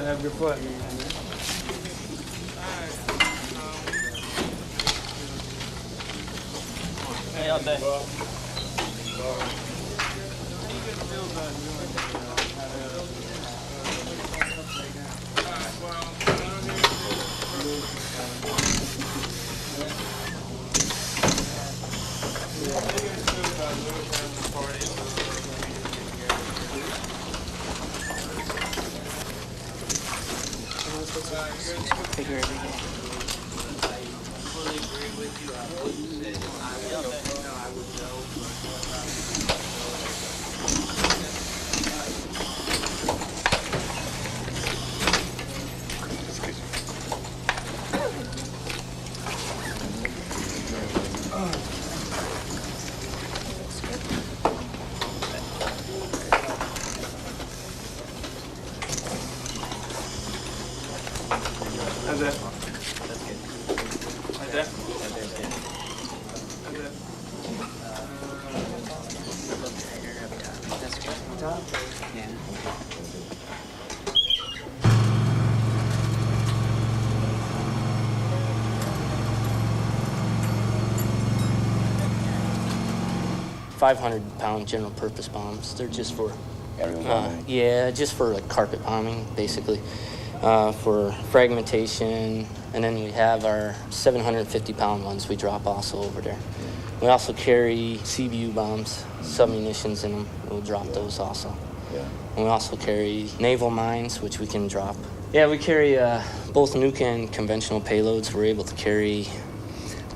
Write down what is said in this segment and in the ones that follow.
good. Have a good flight. Hey, all day. Figure every day. How's that? That's good. How's that? That's good. How's that? That's good. Top? Yeah. £500 general purpose bombs. They're just for, just for like carpet bombing, basically, for fragmentation. And then we have our 750-pound ones we drop also over there. We also carry CBU bombs, submunitions in them. We'll drop those also. Yeah. And we also carry naval mines, which we can drop. Yeah, we carry both nuke and conventional payloads. We're able to carry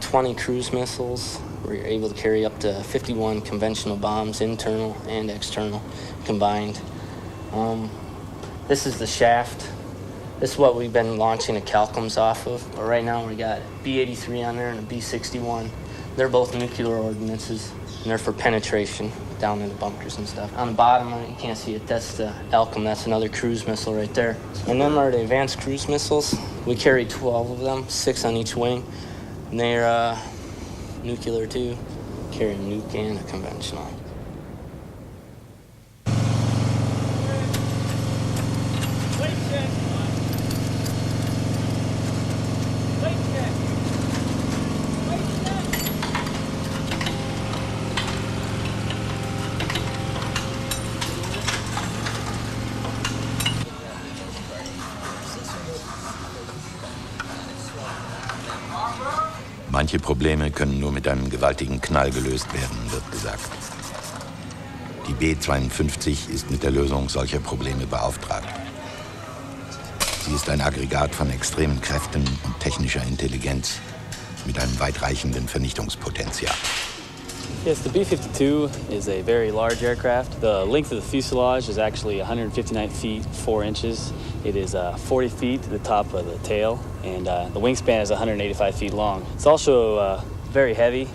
20 cruise missiles. We're able to carry up to 51 conventional bombs, internal and external, combined. This is the shaft. This is what we've been launching the Calcums off of. But right now we got B53 on there and a B61. They're both nuclear ordinances, and they're for penetration down in the bunkers and stuff. On the bottom, you can't see it, that's the Alcum. That's another cruise missile right there. And them are the advanced cruise missiles. We carry 12 of them, 6 on each wing. And they're nuclear too, carry a nuke and a conventional. Manche Probleme können nur mit einem gewaltigen Knall gelöst werden, wird gesagt. Die B52 ist mit der Lösung solcher Probleme beauftragt. Sie ist ein Aggregat von extremen Kräften und technischer Intelligenz mit einem weitreichenden Vernichtungspotenzial. Yes, the B52 is a very large aircraft. The length of the fuselage is actually 159 feet 4 inches. It is 40 feet to the top of the tail, and the wingspan is 185 feet long. It's also very heavy.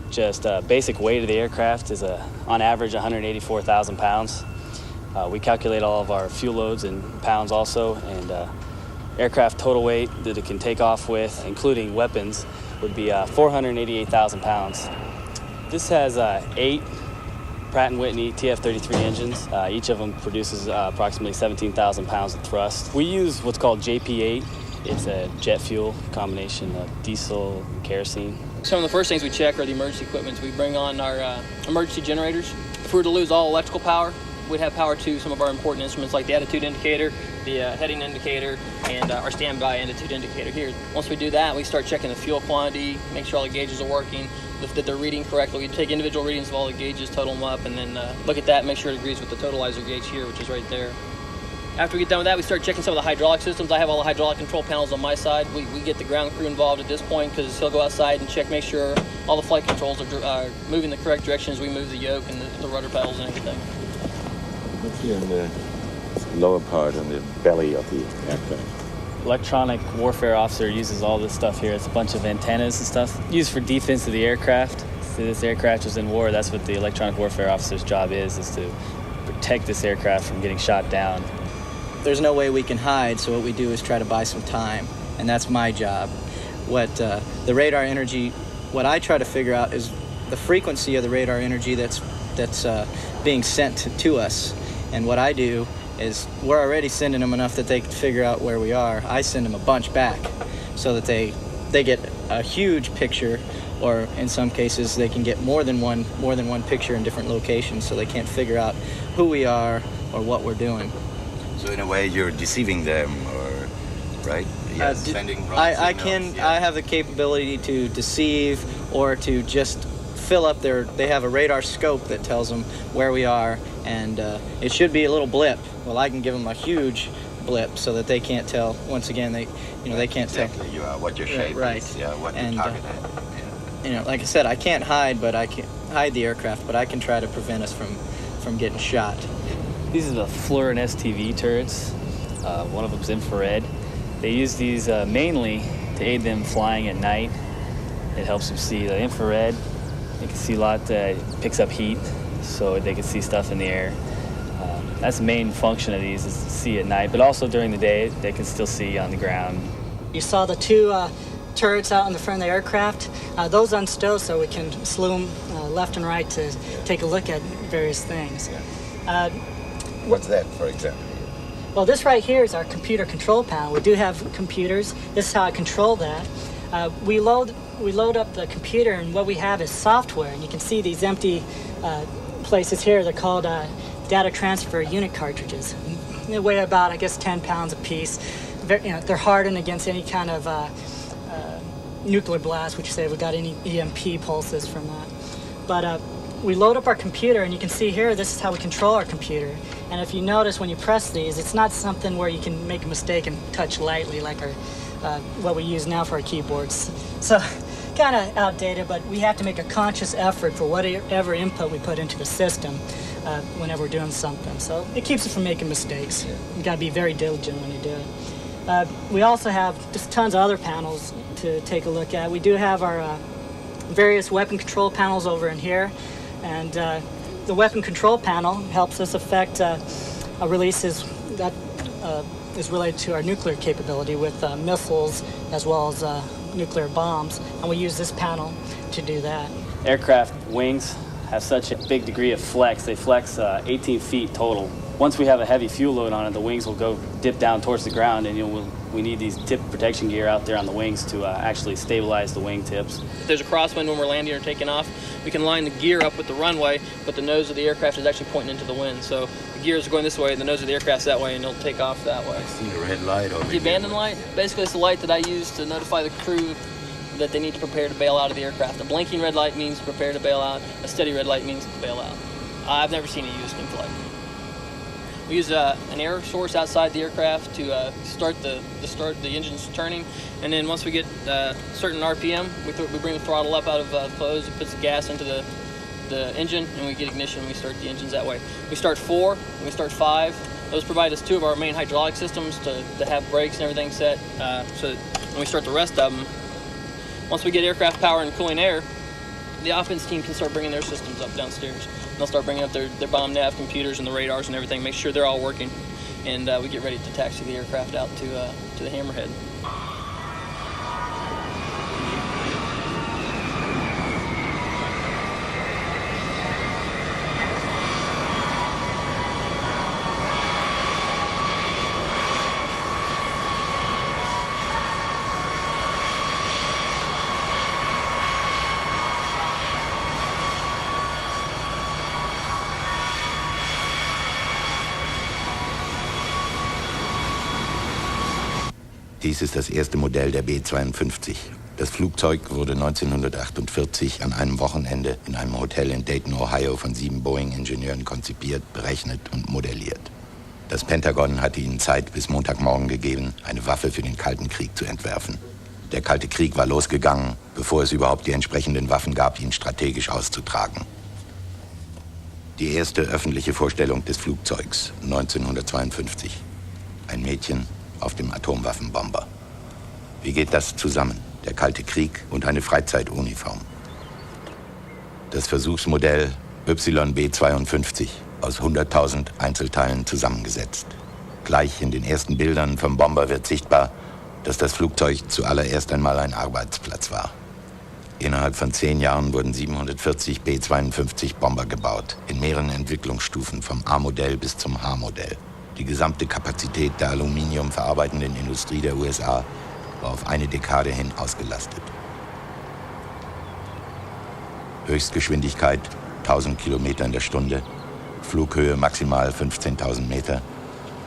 Just basic weight of the aircraft is on average 184,000 pounds. We calculate all of our fuel loads in pounds also, and aircraft total weight that it can take off with, including weapons, would be 488,000 pounds. This has 8 Pratt & Whitney TF-33 engines. Each of them produces approximately 17,000 pounds of thrust. We use what's called JP8. It's a jet fuel combination of diesel and kerosene. Some of the first things we check are the emergency equipment. We bring on our emergency generators. If we were to lose all electrical power, we'd have power to some of our important instruments like the attitude indicator, the heading indicator, and our standby attitude indicator here. Once we do that, we start checking the fuel quantity, make sure all the gauges are working, that they're reading correctly. We take individual readings of all the gauges, total them up, and then look at that and make sure it agrees with the totalizer gauge here, which is right there. After we get done with that, we start checking some of the hydraulic systems. I have all the hydraulic control panels on my side. We get the ground crew involved at this point because he'll go outside and check, make sure all the flight controls are moving the correct direction as we move the yoke and the rudder pedals and everything. What's here in the lower part, on the belly of the aircraft? Electronic warfare officer uses all this stuff here. It's a bunch of antennas and stuff used for defense of the aircraft. So this aircraft was in war. That's what the electronic warfare officer's job is to protect this aircraft from getting shot down. There's no way we can hide, so what we do is try to buy some time, and that's my job. What the radar energy, what I try to figure out is the frequency of the radar energy that's being sent to us. And what I do is we're already sending them enough that they can figure out where we are. I send them a bunch back so that they get a huge picture, or in some cases they can get more than one picture in different locations, so they can't figure out who we are or what we're doing. So in a way, you're deceiving them, or right? Yes, sending wrong I signals, can. yeah. I have the capability to deceive or to just fill up their. They have a radar scope that tells them where we are, and it should be a little blip. Well, I can give them a huge blip so that they can't tell. Once again, they can't Exactly, tell. you are what your shape Right. is, yeah, what And, you target at. Yeah. Like I said, I can't hide, but I can hide the aircraft, but I can try to prevent us from getting shot. These are the Fluor and STV turrets. One of them's infrared. They use these mainly to aid them flying at night. It helps them see the infrared. They can see a lot that picks up heat, so they can see stuff in the air. That's the main function of these, is to see at night, but also during the day, they can still see on the ground. You saw the two turrets out in the front of the aircraft. Those unstow so we can slew them left and right to take a look at various things. What's that, for example? Well, this right here is our computer control panel. We do have computers. This is how I control that. We load up the computer, and what we have is software. And you can see these empty places here. They're called data transfer unit cartridges. They weigh about, I guess, 10 pounds a piece. They're hardened against any kind of nuclear blast, which say we got any EMP pulses from that. But we load up our computer, and you can see here, this is how we control our computer. And if you notice when you press these, it's not something where you can make a mistake and touch lightly like our what we use now for our keyboards. So kind of outdated, but we have to make a conscious effort for whatever input we put into the system whenever we're doing something. So it keeps us from making mistakes. You got to be very diligent when you do it. We also have just tons of other panels to take a look at. We do have our various weapon control panels over in here, and the weapon control panel helps us affect releases that is related to our nuclear capability with missiles as well as nuclear bombs, and we use this panel to do that. Aircraft wings have such a big degree of flex. They flex 18 feet total. Once we have a heavy fuel load on it, the wings will go dip down towards the ground, and we need these tip protection gear out there on the wings to actually stabilize the wing tips. If there's a crosswind when we're landing or taking off, we can line the gear up with the runway, but the nose of the aircraft is actually pointing into the wind. So the gears are going this way, and the nose of the aircraft's that way, and it'll take off that way. I see a red light over The abandon light, basically it's the light that I use to notify the crew that they need to prepare to bail out of the aircraft. A blinking red light means prepare to bail out. A steady red light means to bail out. I've never seen it used in flight. We use an air source outside the aircraft to start the engines turning, and then once we get certain RPM, we bring the throttle up out of the close. It puts the gas into the engine, and we get ignition. We start the engines that way. We start 4, and we start 5. Those provide us 2 of our main hydraulic systems to have brakes and everything set. So when we start the rest of them, once we get aircraft power and cooling air, the offense team can start bringing their systems up downstairs. They'll start bringing up their bomb nav computers and the radars and everything, make sure they're all working, and we get ready to taxi the aircraft out to the hammerhead. Dies ist das erste Modell der B52. Das Flugzeug wurde 1948 an einem Wochenende in einem Hotel in Dayton, Ohio von 7 Boeing-Ingenieuren konzipiert, berechnet und modelliert. Das Pentagon hatte ihnen Zeit bis Montagmorgen gegeben, eine Waffe für den Kalten Krieg zu entwerfen. Der Kalte Krieg war losgegangen, bevor es überhaupt die entsprechenden Waffen gab, ihn strategisch auszutragen. Die erste öffentliche Vorstellung des Flugzeugs 1952. Ein Mädchen auf dem Atomwaffenbomber. Wie geht das zusammen? Der Kalte Krieg und eine Freizeituniform. Das Versuchsmodell YB52 aus 100.000 Einzelteilen zusammengesetzt. Gleich in den ersten Bildern vom Bomber wird sichtbar, dass das Flugzeug zuallererst einmal ein Arbeitsplatz war. Innerhalb von 10 Jahren wurden 740 B-52 Bomber gebaut, in mehreren Entwicklungsstufen vom A-Modell bis zum H-Modell. Die gesamte Kapazität der aluminiumverarbeitenden Industrie der USA war auf eine Dekade hin ausgelastet. Höchstgeschwindigkeit 1000 Kilometer in der Stunde, Flughöhe maximal 15.000 Meter,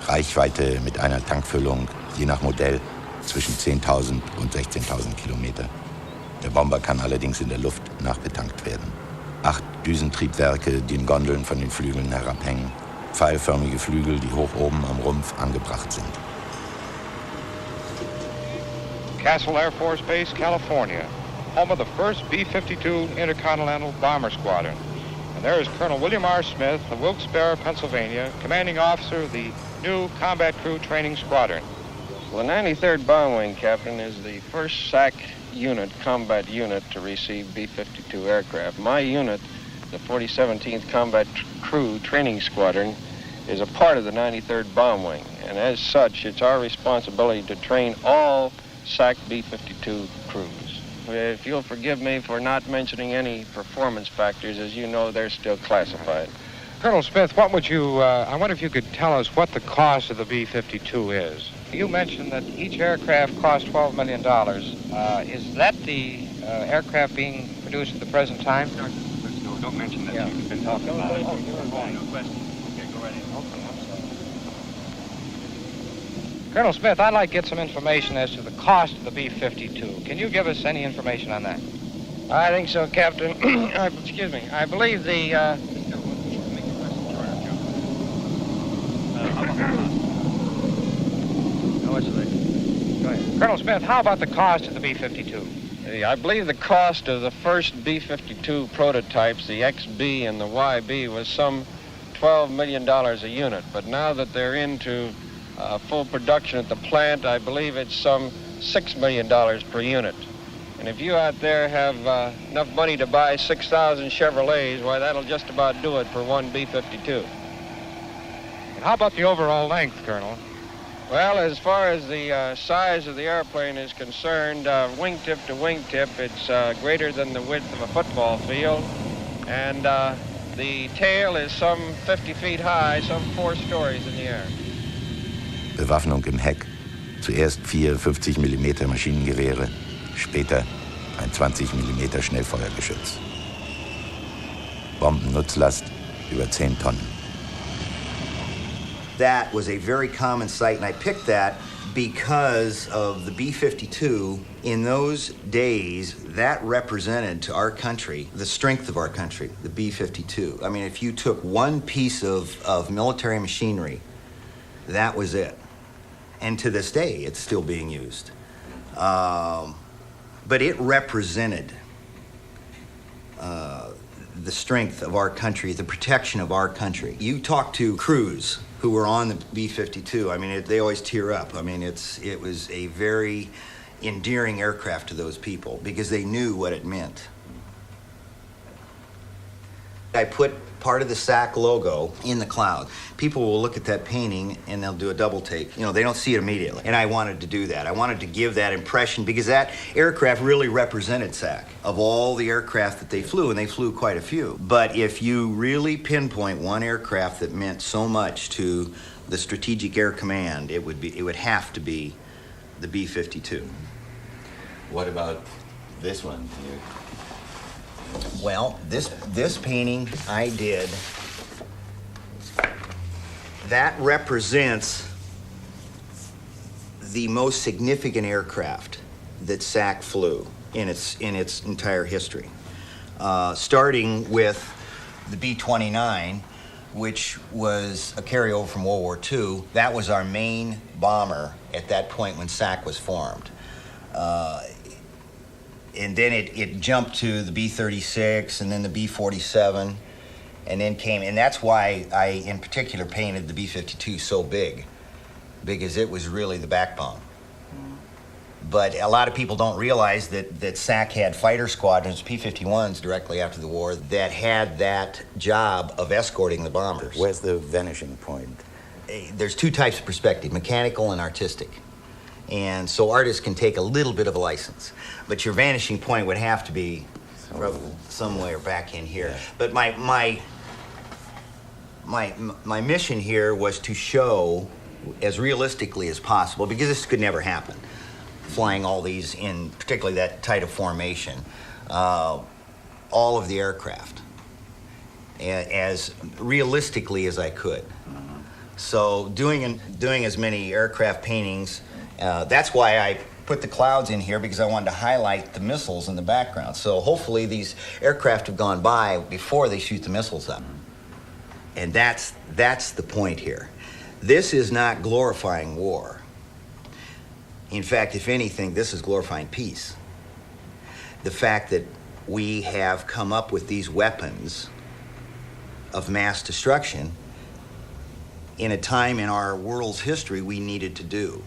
Reichweite mit einer Tankfüllung je nach Modell zwischen 10.000 und 16.000 Kilometer. Der Bomber kann allerdings in der Luft nachbetankt werden. 8 Düsentriebwerke, die in Gondeln von den Flügeln herabhängen, pfeilförmige Flügel, die hoch oben am Rumpf angebracht sind. Castle Air Force Base, California, home of the first B-52 Intercontinental Bomber Squadron. And there is Colonel William R. Smith of Wilkes-Barre, Pennsylvania, commanding officer of the new Combat Crew Training Squadron. Well, the 93rd Bomb Wing, Captain, is the first SAC unit, combat unit, to receive B-52 aircraft. My unit, the 4017th Combat Crew Training Squadron, is a part of the 93rd Bomb Wing. And as such, it's our responsibility to train all SAC B-52 crews. If you'll forgive me for not mentioning any performance factors, as you know, they're still classified. Colonel Smith, what would you, I wonder if you could tell us what the cost of the B-52 is. You mentioned that each aircraft cost $12 million. Is that the aircraft being produced at the present time? No, don't mention that. Yeah. You've been talking about it. No No question. Okay, go right ahead. Okay, I'm sorry. Colonel Smith, I'd like to get some information as to the cost of the B-52. Can you give us any information on that? I think so, Captain. Excuse me. I believe the... Colonel Smith, how about the cost of the B-52? I believe the cost of the first B-52 prototypes, the XB and the YB, was some $12 million a unit. But now that they're into full production at the plant, I believe it's some $6 million per unit. And if you out there have enough money to buy 6,000 Chevrolets, why, that'll just about do it for one B-52. And how about the overall length, Colonel? Well, as far as the size of the airplane is concerned, wingtip to wingtip, it's greater than the width of a football field. And the tail is some 50 feet high, some 4 stories in the air. Bewaffnung im Heck. Zuerst 4 50 mm Maschinengewehre, später ein 20 mm Schnellfeuergeschütz. Bombennutzlast über 10 Tonnen. That was a very common sight, and I picked that because of the B-52. In those days, that represented to our country the strength of our country, the B-52. I mean, if you took one piece of military machinery, that was it. And to this day, it's still being used. But it represented the strength of our country, the protection of our country. You talk to crews who were on the B-52, I mean, they always tear up. I mean, it was a very endearing aircraft to those people because they knew what it meant. I put part of the SAC logo in the cloud. People will look at that painting and they'll do a double take. You know, they don't see it immediately. And I wanted to do that. I wanted to give that impression because that aircraft really represented SAC of all the aircraft that they flew, and they flew quite a few. But if you really pinpoint one aircraft that meant so much to the Strategic Air Command, it would have to be the B-52. What about this one here? Well, this painting I did, that represents the most significant aircraft that SAC flew in its entire history. Starting with the B-29, which was a carryover from World War II. That was our main bomber at that point when SAC was formed. And then it jumped to the B-36 and then the B-47 and then and that's why I in particular painted the B-52 so big, because it was really the backbone. But a lot of people don't realize that SAC had fighter squadrons, P-51s, directly after the war that had that job of escorting the bombers. Where's the vanishing point? There's 2 types of perspective, mechanical and artistic. And so artists can take a little bit of a license, but your vanishing point would have to be somewhere back in here. Yeah. But my my mission here was to show as realistically as possible, because this could never happen, flying all these in particularly that tight of formation, all of the aircraft as realistically as I could. So doing as many aircraft paintings, that's why I put the clouds in here, because I wanted to highlight the missiles in the background. So hopefully these aircraft have gone by before they shoot the missiles up. And that's the point here. This is not glorifying war. In fact, if anything, this is glorifying peace. The fact that we have come up with these weapons of mass destruction in a time in our world's history we needed to do.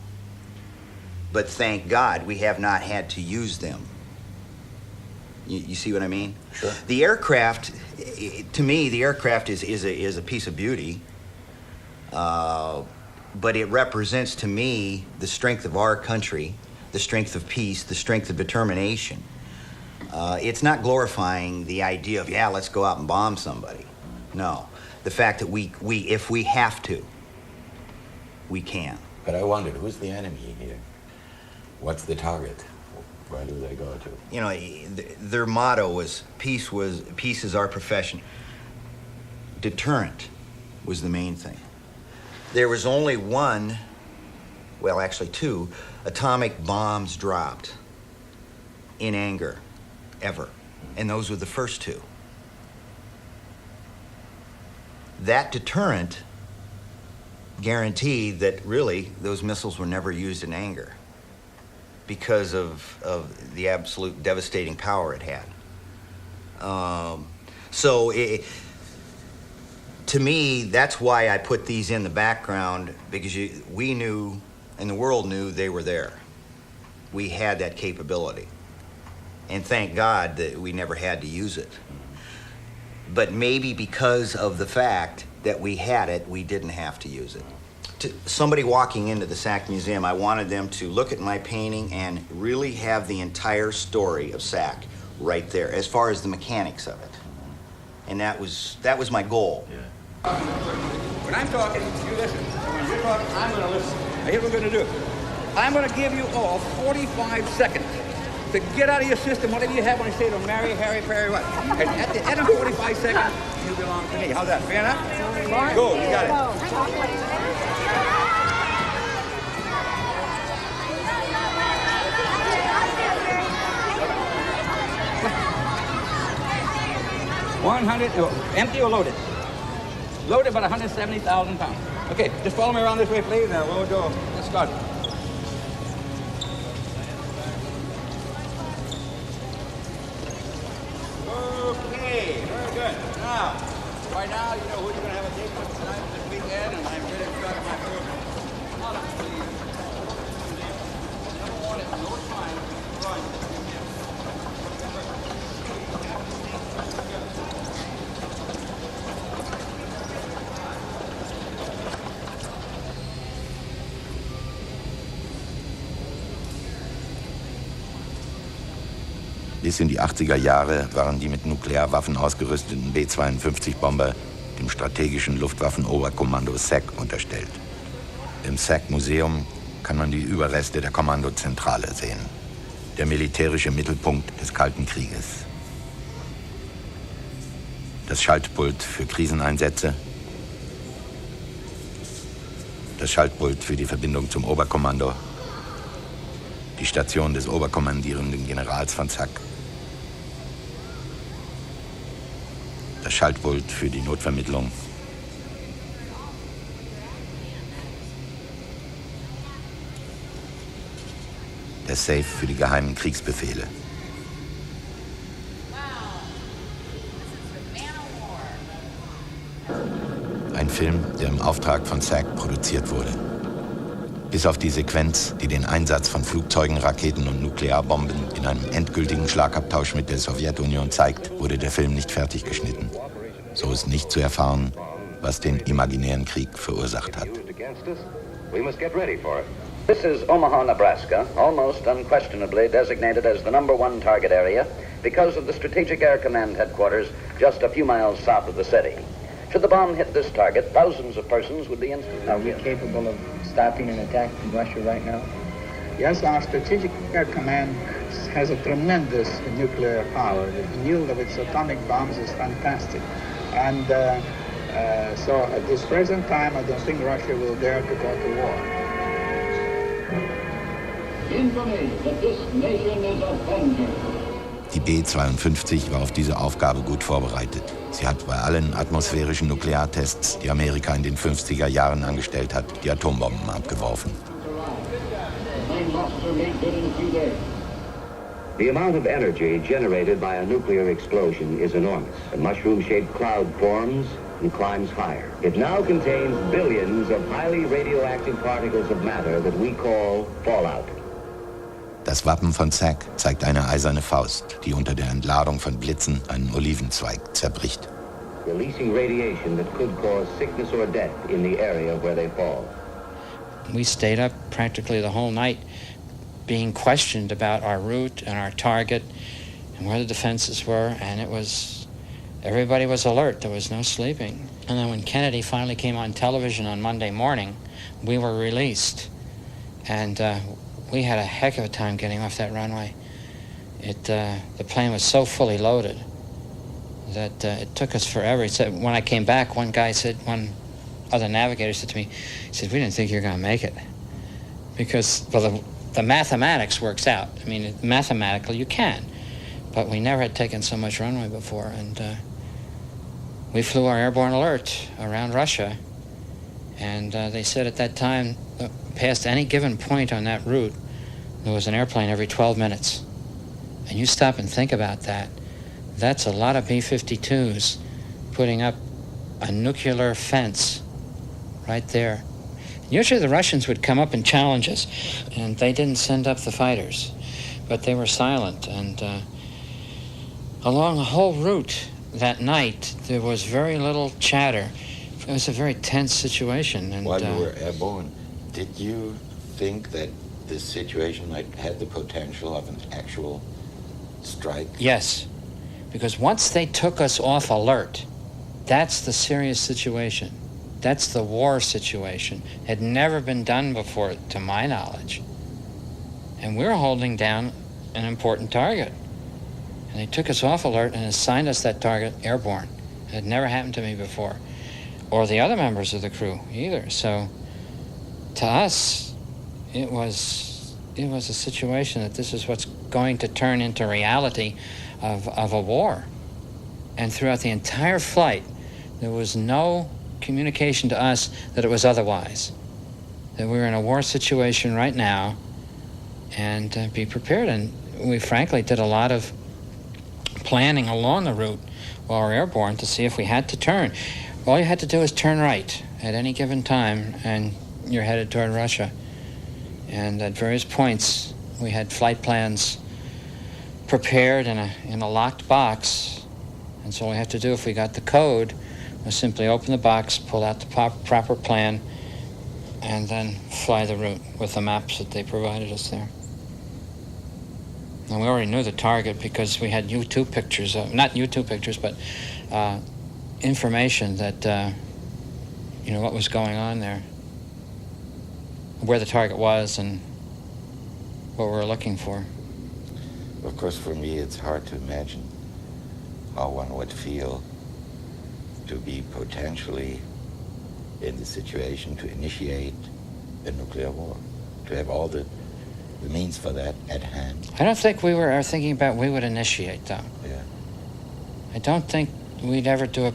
But thank God we have not had to use them. You see what I mean? Sure. The aircraft, to me, the aircraft is a piece of beauty. But it represents to me the strength of our country, the strength of peace, the strength of determination. It's not glorifying the idea of, yeah, let's go out and bomb somebody. No. The fact that we if we have to, we can. But I wondered, who's the enemy here? What's the target? Where do they go to? You know, their motto was peace is our profession. Deterrent was the main thing. There was only one, well, actually two, atomic bombs dropped in anger, ever. And those were the first two. That deterrent guaranteed that really those missiles were never used in anger because of the absolute devastating power it had. To me, that's why I put these in the background, because we knew, and the world knew, they were there. We had that capability. And thank God that we never had to use it. But maybe because of the fact that we had it, we didn't have to use it. To somebody walking into the SAC Museum, I wanted them to look at my painting and really have the entire story of SAC right there, as far as the mechanics of it. And that was my goal. Yeah. When I'm talking, you listen. When you're talking, I'm going to listen. Now, here's what we're going to do. I'm going to give you all 45 seconds to get out of your system whatever you have when I say to Mary, Harry, Perry, what. And at the end of 45 seconds, you belong to me. How's that? Fair enough? Go, you got it. 100, empty or loaded? Loaded about 170,000 pounds. Okay, just follow me around this way, please. Now we'll go. Let's start. Okay, very good. Now, right now, you know who you're going to have a date with tonight, this weekend, and I'm ready to start my program. Number one is no time to run. Bis in die 80er Jahre waren die mit Nuklearwaffen ausgerüsteten B-52-Bomber dem strategischen Luftwaffenoberkommando SAC unterstellt. Im SAC-Museum kann man die Überreste der Kommandozentrale sehen, der militärische Mittelpunkt des Kalten Krieges. Das Schaltpult für Kriseneinsätze, das Schaltpult für die Verbindung zum Oberkommando, die Station des oberkommandierenden Generals von SAC, das Schaltpult für die Notvermittlung, der Safe für die geheimen Kriegsbefehle. Ein Film, der im Auftrag von SAC produziert wurde. Bis auf die Sequenz, die den Einsatz von Flugzeugen, Raketen und Nuklearbomben in einem endgültigen Schlagabtausch mit der Sowjetunion zeigt, wurde der Film nicht fertig geschnitten. So ist nicht zu erfahren, was den imaginären Krieg verursacht hat. This is Omaha, Nebraska, almost unquestionably designated as the #1 target area because of the Strategic Air Command headquarters just a few miles south of the city. Should the bomb hit this target, thousands of persons would be instantly Are we killed. capable of stopping an attack from Russia right now? Yes, our Strategic Air Command has a tremendous nuclear power. The yield of its atomic bombs is fantastic. And so at this present time, I don't think Russia will dare to go to war. Infamy that this nation is a avenger. Die B52 war auf diese Aufgabe gut vorbereitet. Sie hat bei allen atmosphärischen Nukleartests, die Amerika in den 50er Jahren angestellt hat, die Atombomben abgeworfen. The amount of energy generated by a nuclear explosion is enormous. A mushroom-shaped cloud forms and climbs higher. It now contains billions of highly radioactive particles of matter that we call fallout. Das Wappen von Zack zeigt eine eiserne Faust, die unter der Entladung von Blitzen einen Olivenzweig zerbricht. Releasing radiation that could cause sickness or death in the area where they fall. We stayed up practically the whole night being questioned about our route and our target and where the defenses were, and everybody was alert. There was no sleeping. And then when Kennedy finally came on television on Monday morning, we were released. And we had a heck of a time getting off that runway. The plane was so fully loaded that it took us forever. He said, when I came back, one other navigator said to me, he said, "We didn't think you were going to make it." Because, well, the mathematics works out. I mean, mathematically you can. But we never had taken so much runway before. And we flew our airborne alert around Russia. And they said at that time, past any given point on that route, there was an airplane every 12 minutes. And you stop and think about that. That's a lot of B-52s putting up a nuclear fence right there. Usually the Russians would come up and challenge us, and they didn't send up the fighters, but they were silent. And along the whole route that night, there was very little chatter. It was a very tense situation. And while you were airborne, did you think that this situation might have the potential of an actual strike? Yes, because once they took us off alert, that's the serious situation. That's the war situation. Had never been done before, to my knowledge. And we're holding down an important target. And they took us off alert and assigned us that target airborne. It had never happened to me before, or the other members of the crew either. So to us, it was a situation that this is what's going to turn into reality of a war. And throughout the entire flight, there was no communication to us that it was otherwise, that we were in a war situation right now, and be prepared. And we frankly did a lot of planning along the route while we were airborne to see if we had to turn. All you had to do is turn right at any given time, and you're headed toward Russia. And at various points, we had flight plans prepared in a locked box, and so all we had to do if we got the code was simply open the box, pull out the proper plan, and then fly the route with the maps that they provided us there. And we already knew the target because we had U-2 pictures, not U-2 pictures, but information that, what was going on there, where the target was and what we were looking for. Of course, for me, it's hard to imagine how one would feel to be potentially in the situation to initiate a nuclear war, to have all the means for that at hand. I don't think we were thinking about we would initiate, though. Yeah. I don't think we'd ever do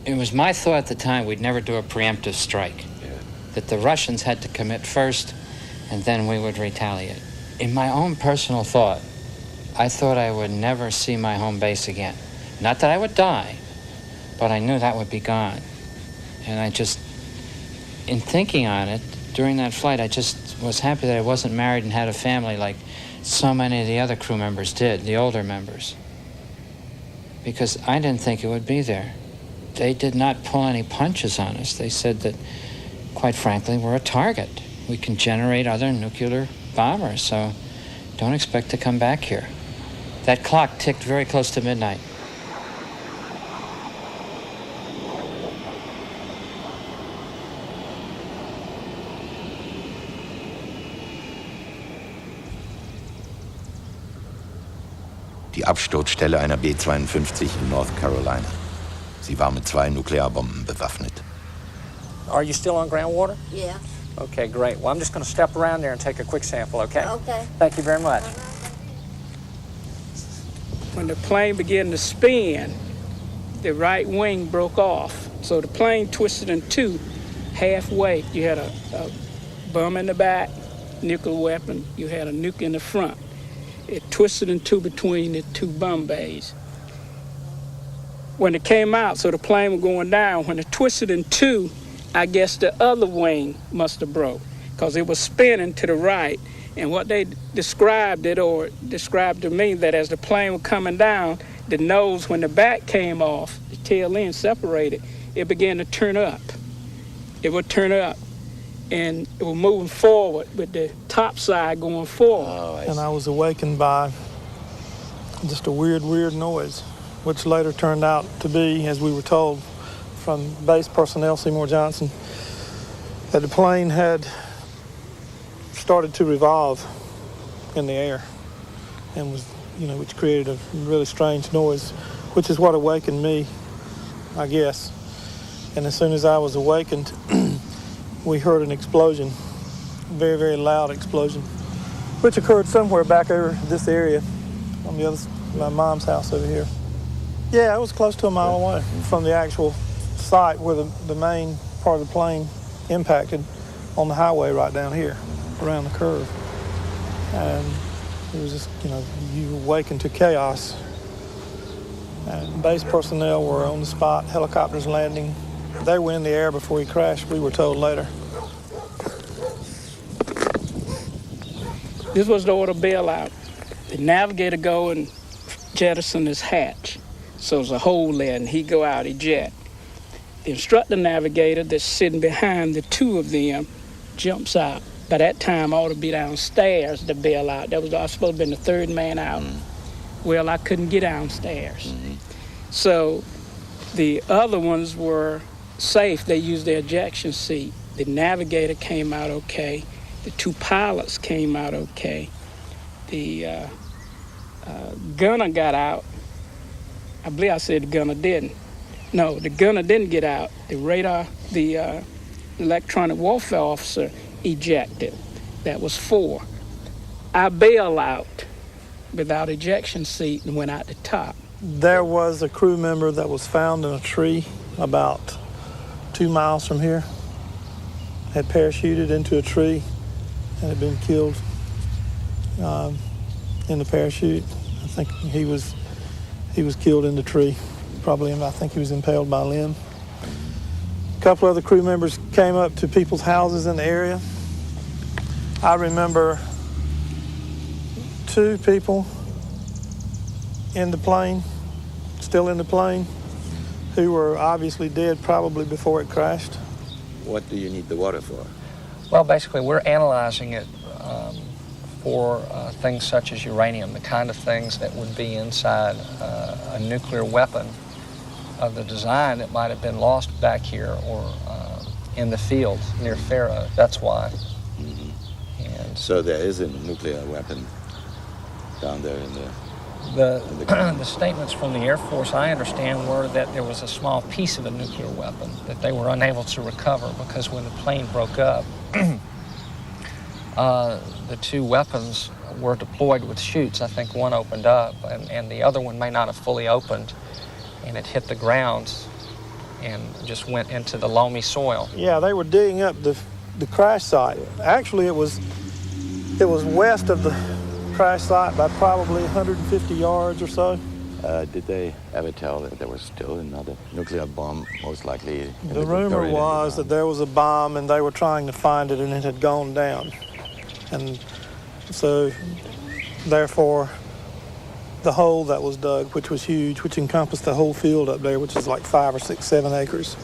it was my thought at the time we'd never do a preemptive strike. Yeah. That the Russians had to commit first, and then we would retaliate. In my own personal thought, I thought I would never see my home base again. Not that I would die, but I knew that would be gone. And I just, in thinking on it, during that flight, I just was happy that I wasn't married and had a family like so many of the other crew members did, the older members. Because I didn't think it would be there. They did not pull any punches on us. They said that, quite frankly, we're a target. We can generate other nuclear bombers, so don't expect to come back here. That clock ticked very close to midnight. die Absturzstelle einer B52 in North Carolina. Sie war mit 2 Nuklearbomben bewaffnet. Are you still on groundwater? Yeah. Okay, great. Well, I'm just going to step around there and take a quick sample, okay? Okay. Thank you very much. When the plane began to spin, the right wing broke off. So the plane twisted in two halfway. You had a bomb in the back, nuclear weapon. You had a nuke in the front. It twisted in two between the two bomb bays. When it came out, so the plane was going down, when it twisted in two, I guess the other wing must have broke because it was spinning to the right. And what they described to me that as the plane was coming down, the nose, when the back came off, the tail end separated, it began to turn up. It would turn up, and it was moving forward with the top side going forward. And I was awakened by just a weird noise, which later turned out to be, as we were told from base personnel, Seymour Johnson, that the plane had started to revolve in the air and was, which created a really strange noise, which is what awakened me, I guess. And as soon as I was awakened, we heard an explosion, very, very loud explosion, which occurred somewhere back over this area on the other, my mom's house over here. Yeah, it was close to a mile away from the actual site where the main part of the plane impacted on the highway right down here, around the curve. And it was just, you awaken to chaos. And base personnel were on the spot, helicopters landing. They were in the air before he crashed, we were told later. This was the order bailout. The navigator go and jettison his hatch. So there's a hole there, and he go out, eject. The instructor navigator that's sitting behind the two of them jumps out. By that time, I ought to be downstairs to bail out. I was supposed to have been the third man out. Well, I couldn't get downstairs. So the other ones were safe. They used their ejection seat. The navigator came out okay. The two pilots came out okay. The gunner got out. I believe I said the gunner didn't. No, the gunner didn't get out. The electronic warfare officer ejected. That was 4. I bailed out without ejection seat and went out the top. There was a crew member that was found in a tree about 2 miles from here. Had parachuted into a tree and had been killed in the parachute. I think he was killed in the tree. Probably, I think he was impaled by a limb. A couple other crew members came up to people's houses in the area. I remember 2 people in the plane, still in the plane, who were obviously dead probably before it crashed. What do you need the water for? Well, basically, we're analyzing it for things such as uranium, the kind of things that would be inside a nuclear weapon of the design that might have been lost back here or in the field near Faro. That's why. And so there is a nuclear weapon down there in the statements from the Air Force, I understand, were that there was a small piece of a nuclear weapon that they were unable to recover because when the plane broke up, the 2 weapons were deployed with chutes. I think one opened up and the other one may not have fully opened, and it hit the ground and just went into the loamy soil. Yeah, they were digging up the crash site. Actually, it was west of the crash site by probably 150 yards or so. Did they ever tell that there was still another nuclear bomb, most likely? The rumor was that there was a bomb and they were trying to find it and it had gone down. And so, therefore, the hole that was dug, which was huge, which encompassed the whole field up there, which is like 5 or 6, 7 acres.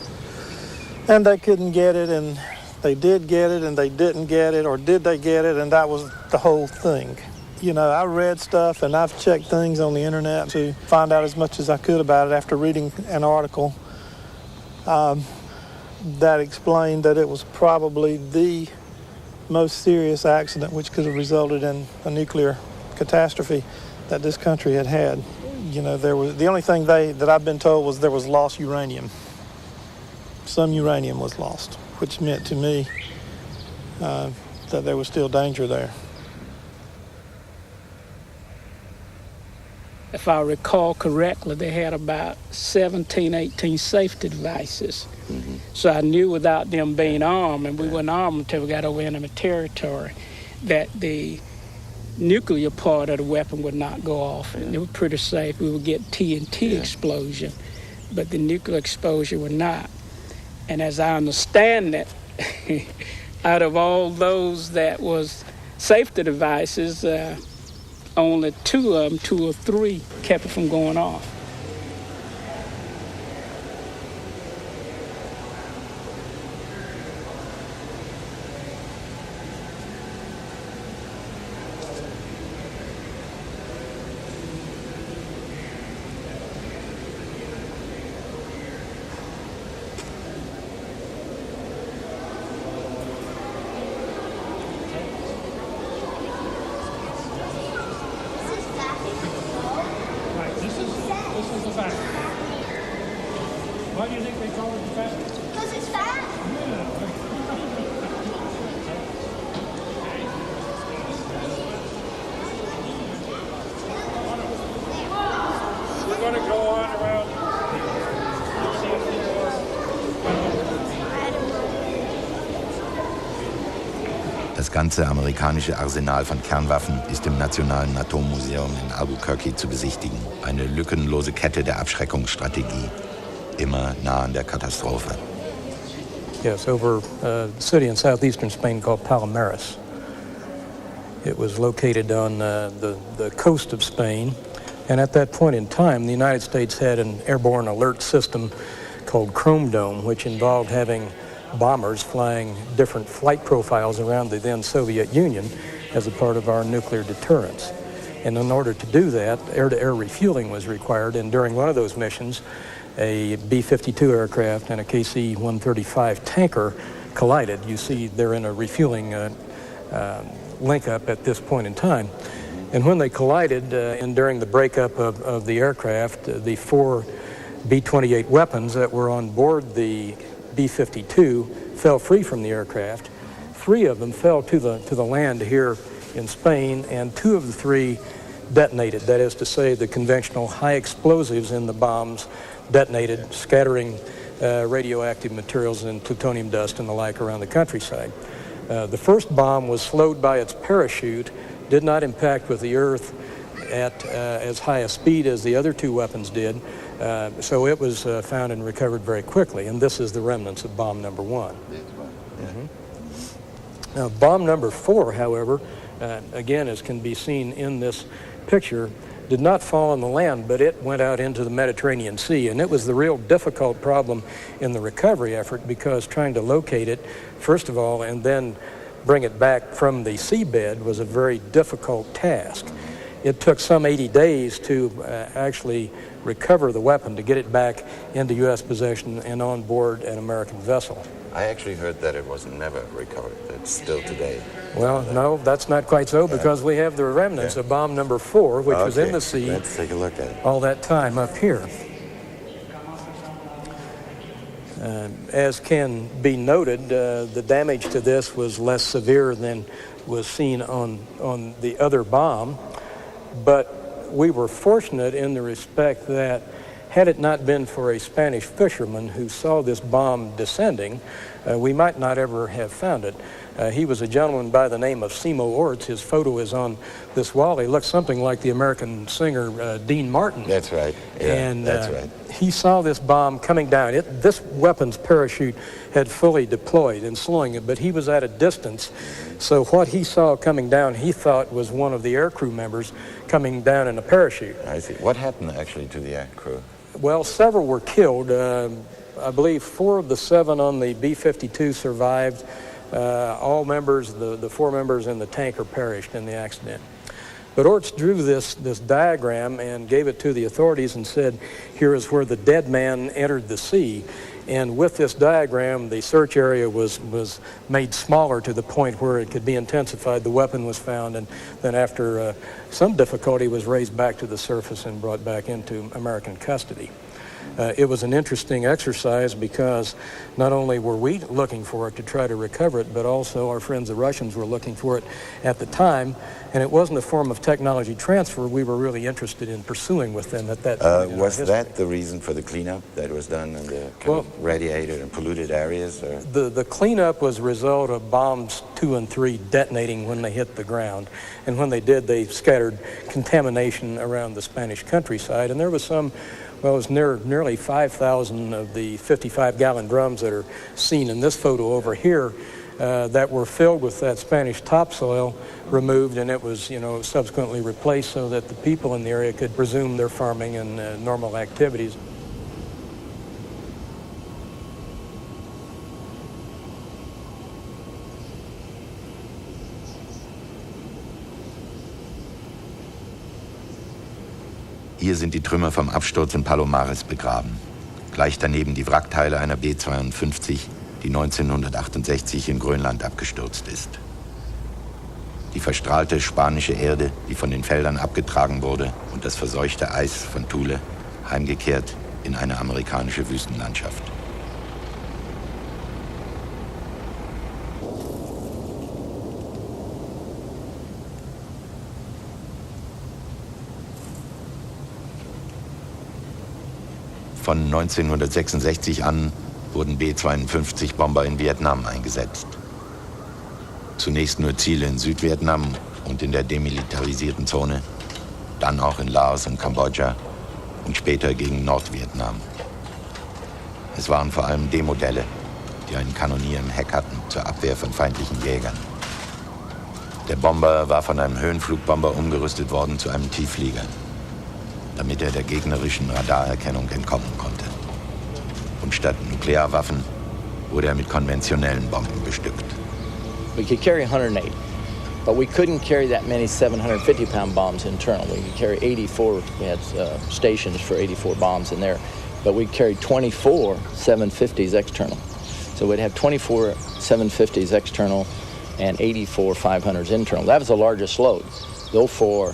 And they couldn't get it, and they did get it, and they didn't get it, or did they get it, and that was the whole thing. I read stuff, and I've checked things on the internet to find out as much as I could about it after reading an article that explained that it was probably the most serious accident which could have resulted in a nuclear catastrophe that this country had had. You know, there was the only thing that I've been told was there was lost uranium. Some uranium was lost, which meant to me that there was still danger there. If I recall correctly, they had about 17, 18 safety devices. Mm-hmm. So I knew without them being armed, and we weren't armed until we got over enemy territory, that the nuclear part of the weapon would not go off. And it was pretty safe. We would get TNT explosion, but the nuclear exposure would not. And as I understand it, out of all those that was safety devices, only 2 of them, 2 or 3, kept it from going off. Why do you think they call it the factory? Because it's fat. We're going to go on around. Das ganze amerikanische Arsenal von Kernwaffen ist im Nationalen Atommuseum in Albuquerque zu besichtigen. Eine lückenlose Kette der Abschreckungsstrategie, immer nah an der Katastrophe. Yes, over a city in southeastern Spain called Palomares. It was located on the coast of Spain, and at that point in time, the United States had an airborne alert system called Chrome Dome, which involved having bombers flying different flight profiles around the then Soviet Union as a part of our nuclear deterrence. And in order to do that, air-to-air refueling was required, and during one of those missions, a B-52 aircraft and a KC-135 tanker collided. You see they're in a refueling link-up at this point in time. And when they collided, and during the breakup of the aircraft, the 4 B-28 weapons that were on board the B-52 fell free from the aircraft. 3 of them fell to the land here in Spain, and 2 of the 3 detonated. That is to say, the conventional high explosives in the bombs detonated, scattering radioactive materials and plutonium dust and the like around the countryside. The first bomb was slowed by its parachute, did not impact with the earth at as high a speed as the other 2 weapons did, so it was found and recovered very quickly, and this is the remnants of bomb number 1. Mm-hmm. Now, bomb number 4, however, again, as can be seen in this picture, did not fall on the land, but it went out into the Mediterranean Sea, and it was the real difficult problem in the recovery effort, because trying to locate it, first of all, and then bring it back from the seabed was a very difficult task. It took some 80 days to actually recover the weapon, to get it back into U.S. possession and on board an American vessel. I actually heard that it was never recovered. It's still today. Well, no, that's not quite so, because we have the remnants of bomb number 4, which was in the sea. Let's take a look at it. All that time up here. As can be noted, the damage to this was less severe than was seen on the other bomb, but we were fortunate in the respect that had it not been for a Spanish fisherman who saw this bomb descending, we might not ever have found it. He was a gentleman by the name of Simo Orts. His photo is on this wall. He looks something like the American singer Dean Martin. That's right. Yeah, and that's right. He saw this bomb coming down. This weapon's parachute had fully deployed and slowing it, but he was at a distance. So what he saw coming down, he thought was one of the aircrew members coming down in a parachute. I see. What happened actually to the aircrew? Well, several were killed. I believe 4 of the 7 on the B-52 survived. All members, the 4 members in the tanker perished in the accident. But Orts drew this diagram and gave it to the authorities and said, here is where the dead man entered the sea. And with this diagram, the search area was made smaller to the point where it could be intensified. The weapon was found, and then after some difficulty was raised back to the surface and brought back into American custody. It was an interesting exercise because not only were we looking for it to try to recover it, but also our friends the Russians were looking for it at the time, and it wasn't a form of technology transfer we were really interested in pursuing with them at that point. Was that the reason for the cleanup that was done in the kind of radiated and polluted areas? Or? The cleanup was a result of bombs 2 and 3 detonating when they hit the ground, and when they did, they scattered contamination around the Spanish countryside, and there was some. Well, it was nearly 5,000 of the 55-gallon drums that are seen in this photo over here that were filled with that Spanish topsoil removed, and it was, subsequently replaced so that the people in the area could resume their farming and normal activities. Hier sind die Trümmer vom Absturz in Palomares begraben. Gleich daneben die Wrackteile einer B52, die 1968 in Grönland abgestürzt ist. Die verstrahlte spanische Erde, die von den Feldern abgetragen wurde, und das verseuchte Eis von Thule, heimgekehrt in eine amerikanische Wüstenlandschaft. Von 1966 an wurden B-52-Bomber in Vietnam eingesetzt. Zunächst nur Ziele in Südvietnam und in der demilitarisierten Zone, dann auch in Laos und Kambodscha und später gegen Nordvietnam. Es waren vor allem D-Modelle, die einen Kanonier im Heck hatten zur Abwehr von feindlichen Jägern. Der Bomber war von einem Höhenflugbomber umgerüstet worden zu einem Tiefflieger, damit er der gegnerischen Radarerkennung entkommen konnte. Und statt Nuklearwaffen wurde er mit konventionellen Bomben bestückt. We could carry 108, but we couldn't carry that many 750-pound bombs internal. We could carry 84, we had stations for 84 bombs in there, but we carried 24 750s external. So we'd have 24 750s external and 84 500s internal. That was the largest load. Though for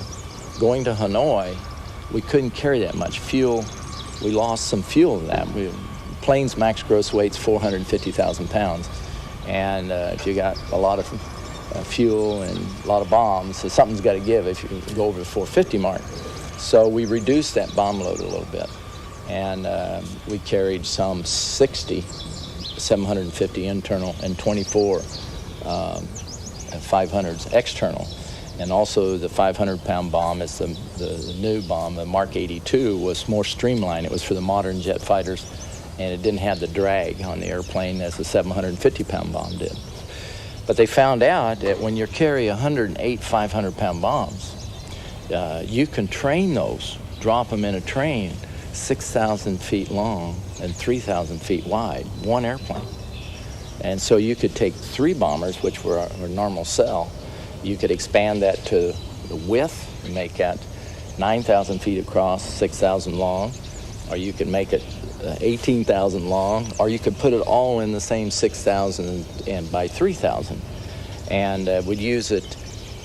going to Hanoi, we couldn't carry that much fuel. We lost some fuel in that. Planes' max gross weight's 450,000 pounds. And if you got a lot of fuel and a lot of bombs, so something's got to give if you go over the 450 mark. So we reduced that bomb load a little bit. And we carried some 60 750 internal and 24 500s external. And also the 500-pound bomb is the new bomb. The Mark 82 was more streamlined. It was for the modern jet fighters, and it didn't have the drag on the airplane as the 750-pound bomb did. But they found out that when you carry 108 500-pound bombs, you can train those, drop them in a train 6,000 feet long and 3,000 feet wide, one airplane. And so you could take 3 bombers, which were a normal cell. You could expand that to the width and make that 9,000 feet across, 6,000 long, or you could make it 18,000 long, or you could put it all in the same 6,000 and by 3,000. And we'd use it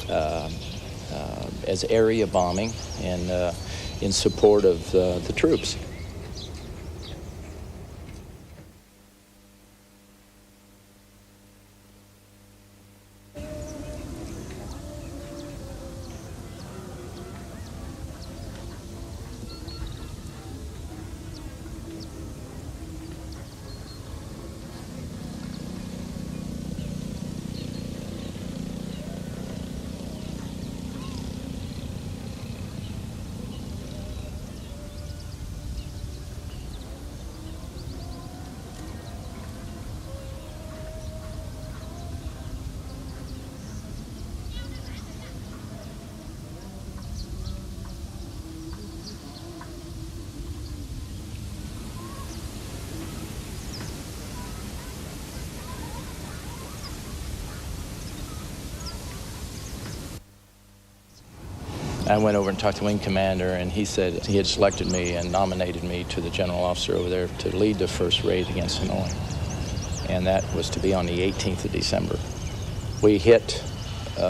as area bombing and in support of the troops. I went over and talked to the wing commander, and he said he had selected me and nominated me to the general officer over there to lead the first raid against Hanoi. And that was to be on the 18th of December. We hit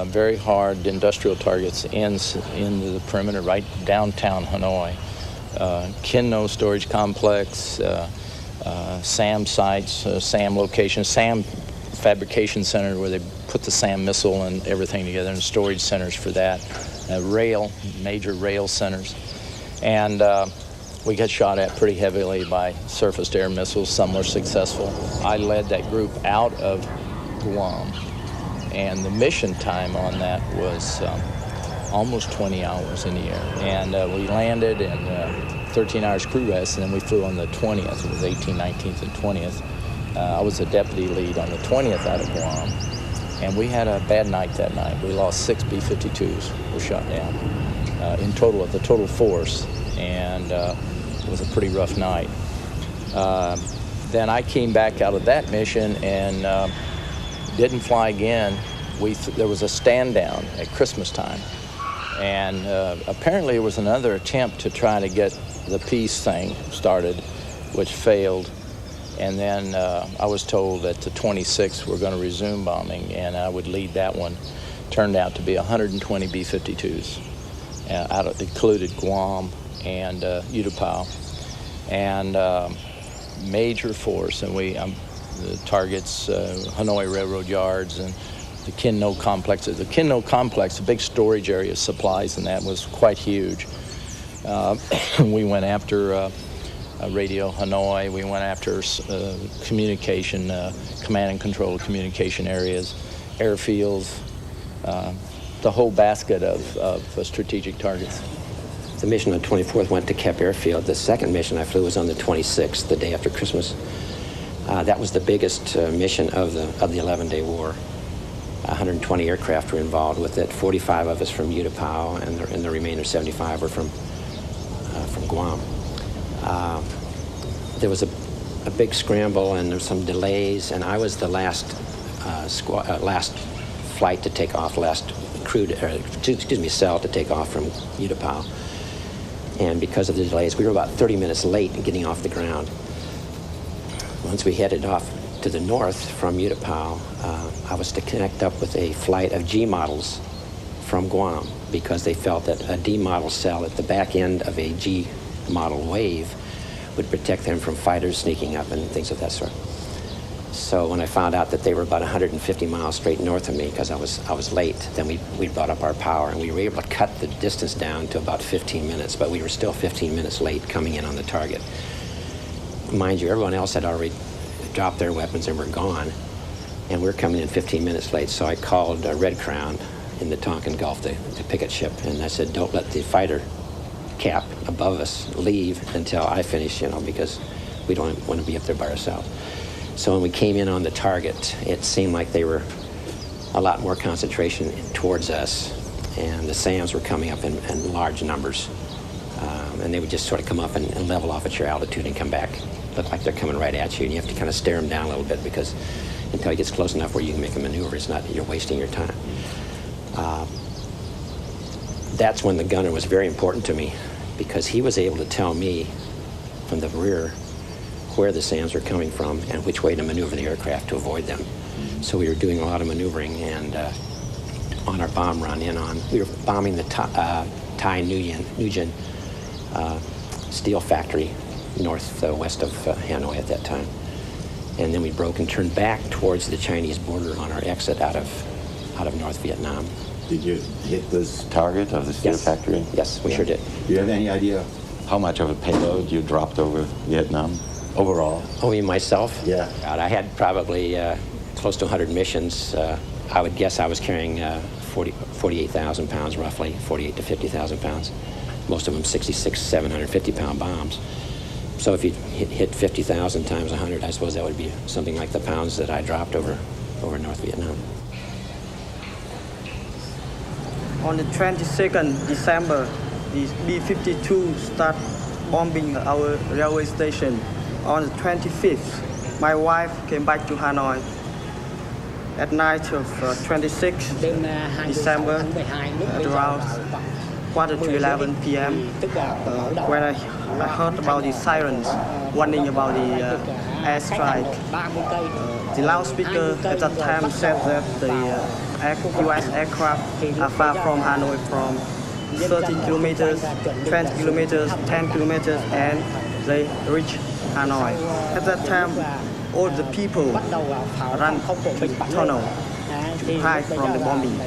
very hard industrial targets in the perimeter, right downtown Hanoi. Kin No storage complex, SAM sites, SAM locations, SAM fabrication center where they put the SAM missile and everything together, and storage centers for that, major rail centers. And we got shot at pretty heavily by surface-to-air missiles. Some were successful. I led that group out of Guam, and the mission time on that was almost 20 hours in the air. And we landed in 13 hours crew rest, and then we flew on the 20th. It was 18th, 19th, and 20th. I was the deputy lead on the 20th out of Guam, and we had a bad night that night. We lost 6 B-52s, were shot down in total, of the total force, and it was a pretty rough night. Then I came back out of that mission and didn't fly again. There was a stand down at Christmas time, and apparently it was another attempt to try to get the peace thing started, which failed. And then I was told that the 26th we're going to resume bombing, and I would lead that one. Turned out to be 120 B-52s, included Guam and Utapao, and major force. And the targets, Hanoi Railroad Yards and the Kin No complex. The Kin No complex, a big storage area of supplies, and that was quite huge. We went after Radio Hanoi. We went after communication, command and control communication areas, airfields, the whole basket of strategic targets. The mission on the 24th went to Kep Airfield. The second mission I flew was on the 26th, the day after Christmas. That was the biggest mission of the 11-day war. 120 aircraft were involved with it. 45 of us from Utapao, and the remainder 75 were from Guam. There was a big scramble, and there were some delays, and I was the last flight to take off, cell to take off from Utapao. And because of the delays, we were about 30 minutes late in getting off the ground. Once we headed off to the north from Utapao, I was to connect up with a flight of G models from Guam, because they felt that a D model cell at the back end of a G model wave would protect them from fighters sneaking up and things of that sort. So when I found out that they were about 150 miles straight north of me, because I was late, then we brought up our power, and we were able to cut the distance down to about 15 minutes, but we were still 15 minutes late coming in on the target. Mind you, everyone else had already dropped their weapons and were gone, and we were coming in 15 minutes late. So I called Red Crown in the Tonkin Gulf, the picket ship, and I said, don't let the fighter cap above us leave until I finish, because we don't want to be up there by ourselves. So when we came in on the target, it seemed like they were a lot more concentration towards us, and the SAMs were coming up in large numbers, and they would just sort of come up and level off at your altitude and come back. Look like they're coming right at you, and you have to kind of stare them down a little bit, because until it gets close enough where you can make a maneuver, you're wasting your time. That's when the gunner was very important to me, because he was able to tell me from the rear where the SAMs were coming from and which way to maneuver the aircraft to avoid them. So we were doing a lot of maneuvering, and on our bomb run we were bombing the Thai Nguyen steel factory northwest of Hanoi at that time. And then we broke and turned back towards the Chinese border on our exit out of North Vietnam. Did you hit this target of the steel factory? Yes, we sure did. Do you have any idea how much of a payload you dropped over Vietnam overall? Oh, me, myself? Yeah. God, I had probably close to 100 missions. I would guess I was carrying 48,000 pounds roughly, 48 to 50,000 pounds. Most of them 66, 750-pound bombs. So if you hit 50,000 times 100, I suppose that would be something like the pounds that I dropped over North Vietnam. On the 22nd December, the B-52 start bombing our railway station. On the 25th, my wife came back to Hanoi. At night of 26th December, at around quarter to 11 p.m. When I heard about the sirens warning about the airstrike. The loudspeaker at that time said that the U.S. aircraft are far from Hanoi, from 30 kilometers, 20 kilometers, 10 kilometers, and they reach Hanoi. At that time, all the people ran to the tunnel to hide from the bombing.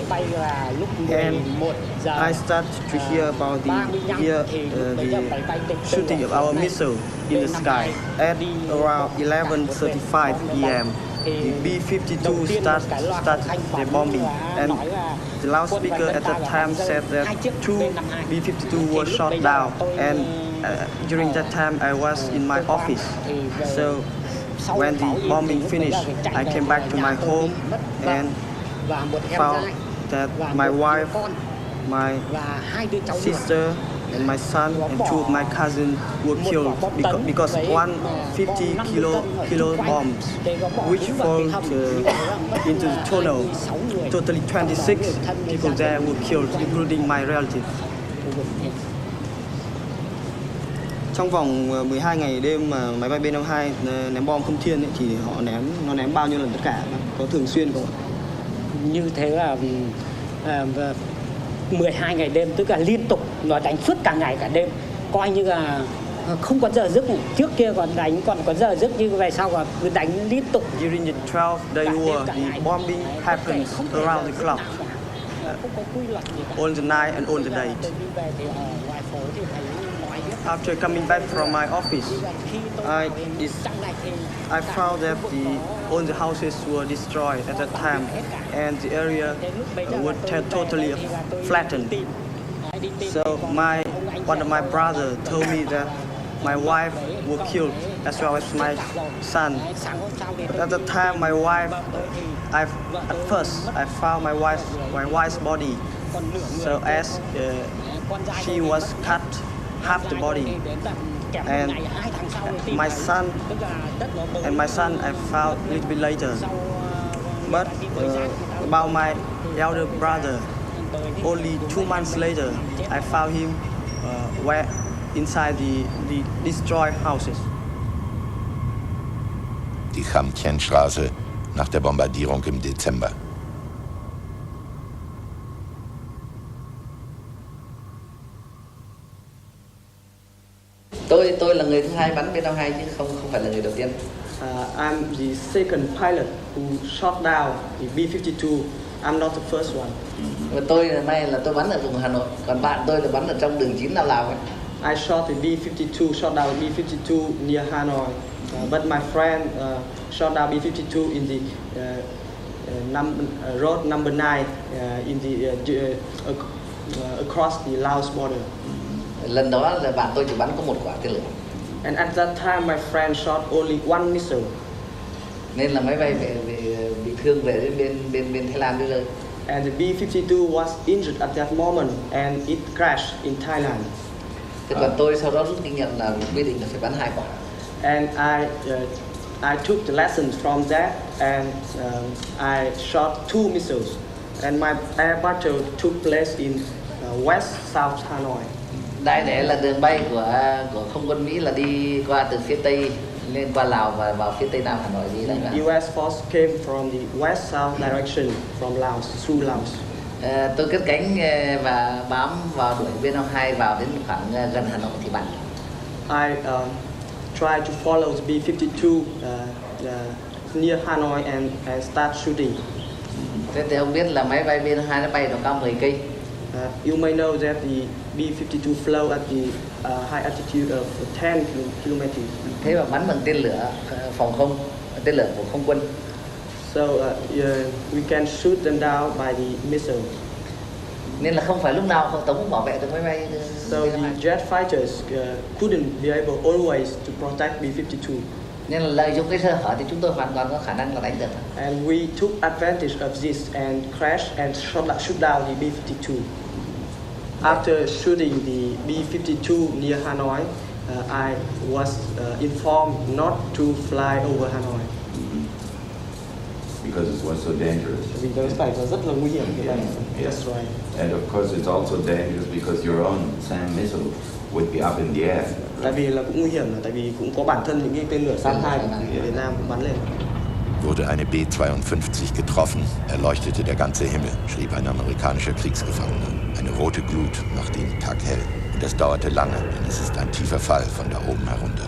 And I started to hear about the shooting of our missile in the sky. At around 11:35 p.m., the B-52 started the bombing, and the loudspeaker at that time said that 2 B-52 were shot down, and during that time I was in my office. So when the bombing finished, I came back to my home and found that my wife, my sister, and my son and 2 of my cousins were killed because 150 kilo bombs which fall into the tunnel. Totally 26 people there were killed, including my relative. Trong vòng 12 ngày đêm mà máy bay B52 ném bom không thiên ấy, thì nó ném bao nhiêu lần tất cả, có thường xuyên không ạ? Như thế là 12 ngày đêm, tức là liên tục, nó đánh suốt cả ngày cả đêm, coi như là không có giờ giấc. Trước kia còn đánh còn có giờ giấc, như về sau là cứ đánh liên tục. During the 12-day war, the bombing happens around the clock, on the night and on the day. After coming back from my office, I found that all the houses were destroyed at that time, and the area was totally flattened. So one of my brothers told me that my wife was killed as well as my son. But at that time, my wife, at first I found my wife's body, so as she was cut half the body, and my son I found a little bit later. But about my elder brother, only 2 months later, I found him inside the destroyed houses. Die Chamtienstraße nach der Bombardierung im Dezember. Tôi là người thứ hai bắn B-52 chứ không phải là người đầu tiên. I'm the second pilot who shot down the B-52. I'm not the first one. Và tôi hôm nay là tôi bắn ở vùng Hà Nội, còn bạn tôi là bắn ở trong đường 9 Lào ấy. I shot the B-52, shot down the B-52 near Hanoi, but my friend shot down B-52 in the road number 9 in the across the Laos border. Lần đó là bạn tôi chỉ bắn có 1 quả tên lửa. And at that time, my friend shot only 1 missile. Nên là máy bay bị thương về bên Thái Lan bây giờ. And the B-52 was injured at that moment, and it crashed in Thailand. Thế còn tôi sau đó rút kinh nghiệm là quy định là phải bắn 2 quả. And I took the lessons from that, and I shot 2 missiles. And my air battle took place in West South Hanoi. Đại để là đường bay của không quân Mỹ là đi qua từ phía Tây lên qua Lào và vào phía Tây Nam Hà Nội gì đấy. US force came from the west-south direction from Laos, through Laos. Tôi cất cánh và bám vào đuổi B-52 vào đến khoảng gần Hà Nội thì bắn. I tried to follow the B-52 near Hanoi and start shooting. Thế thì ông biết là máy bay B-52 nó bay độ cao 10 cây. You may know that the B-52 flew at the high altitude of 10 kilometers. Thế mà bắn bằng tên lửa phòng không, tên lửa của không quân. So we can shoot them down by the missile. Nên là không phải lúc nào Tổng thống bảo vệ được máy bay. So the jet fighters couldn't be able always to protect B-52. Nên là lợi dụng cái sơ hở thì chúng tôi hoàn toàn có khả năng là đánh được. And we took advantage of this and crashed and shoot down the B-52. After shooting the B-52 near Hanoi, I was informed not to fly over Hanoi. because it was so dangerous. Vì cái này là rất là nguy hiểm cái này. That's right. And of course it's also dangerous because your own SAM missile would be up in the air. Tại vì là cũng nguy hiểm là tại vì cũng có bản thân những cái tên lửa SAM-2 của Việt Nam cũng bắn lên. Wurde eine B52 getroffen, erleuchtete der ganze Himmel, schrieb ein amerikanischer Kriegsgefangener. Eine rote Glut machte ihn taghell. Und das dauerte lange, denn es ist ein tiefer Fall von da oben herunter.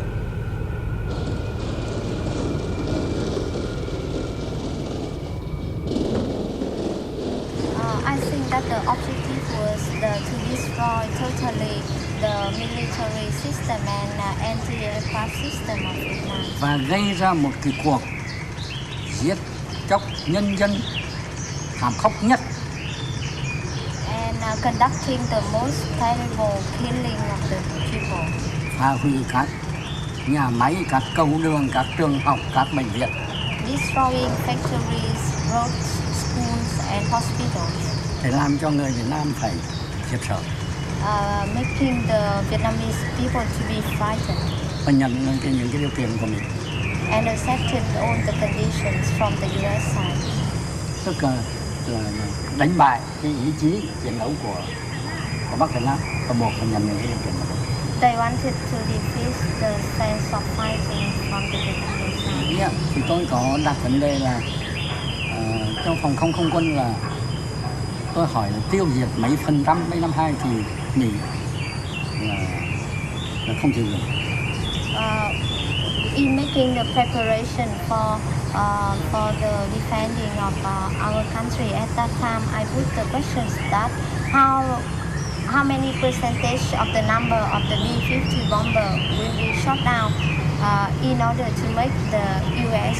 I think that the objective was to destroy totally the military system and anti-aircraft system of Vietnam. Và gây ra một cái cuộc giết chóc nhân dân thảm khốc nhất. And conducting the most terrible killing of the people. Phá hủy các nhà máy, các cầu đường, các trường học, các bệnh viện. Destroying factories, roads, schools and hospitals. Để làm cho người Việt Nam phải khiếp sợ. Making the Vietnamese people to be frightened. Và nhận những cái điều kiện của mình. And accepted all the conditions from the U.S. side. Tức là đánh bại cái ý chí chiến đấu của Bắc Việt Nam và buộc phải nhận những cái điều kiện đó. They wanted to defeat the sense of fighting from the Vietnamese side. Yeah, thì tôi có đặt vấn đề là trong phòng không quân là tôi hỏi là tiêu diệt mấy phần trăm mấy năm 2 thì Mỹ là không chịu được. In making the preparation for the defending of our country at that time, I put the questions that how many percentage of the number of the B-50 bomber will be shot down in order to make the U.S.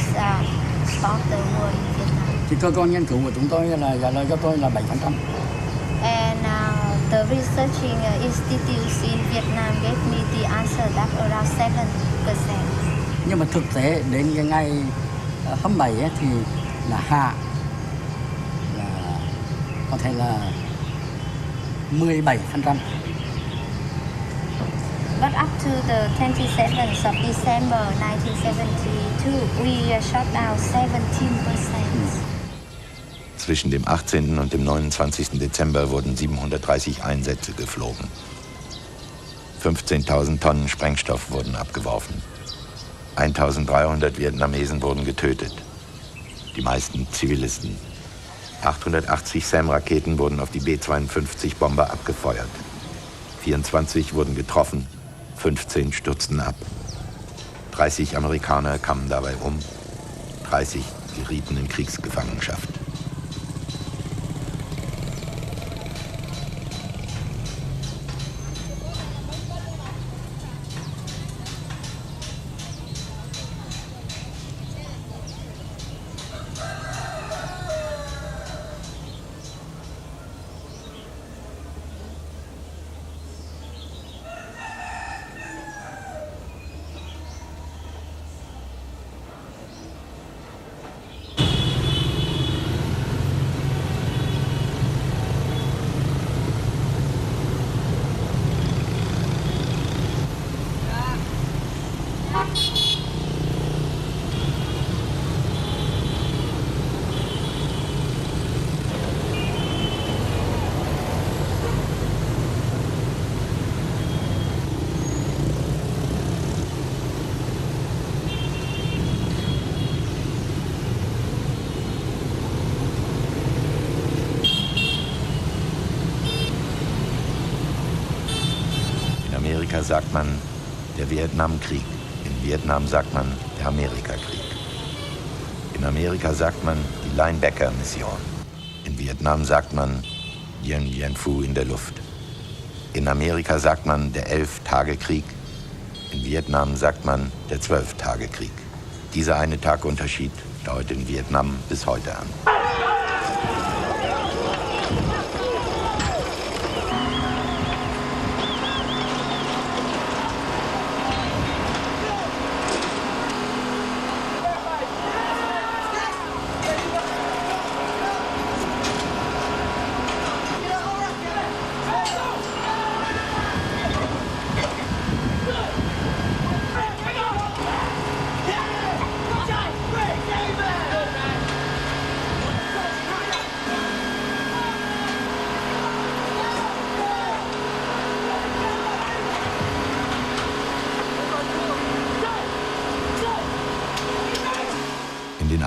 stop the war in Vietnam. Thì cơ quan nghiên cứu của chúng tôi là trả lời cho tôi là 7%. And the researching institutes in Vietnam gave me the answer that around 7%. Nhưng mà thực tế đến cái ngày 27 ấy, thì là hạ là có thể là 17%. But up to the 27th of December 1972, we shot down 17%. Zwischen dem 18. und dem 29. Dezember wurden 730 Einsätze geflogen. 15.000 Tonnen Sprengstoff wurden abgeworfen. 1.300 Vietnamesen wurden getötet, die meisten Zivilisten. 880 SAM-Raketen wurden auf die B-52-Bomber abgefeuert. 24 wurden getroffen, 15 stürzten ab. 30 Amerikaner kamen dabei um, 30 gerieten in Kriegsgefangenschaft. Sagt man der Vietnamkrieg. In Vietnam sagt man der Amerikakrieg. In Amerika sagt man die Linebacker-Mission. In Vietnam sagt man Dien Bien Phu in der Luft. In Amerika sagt man der 11-Tage-Krieg. In Vietnam sagt man der 12-Tage-Krieg. Dieser eine Tagunterschied dauert in Vietnam bis heute an.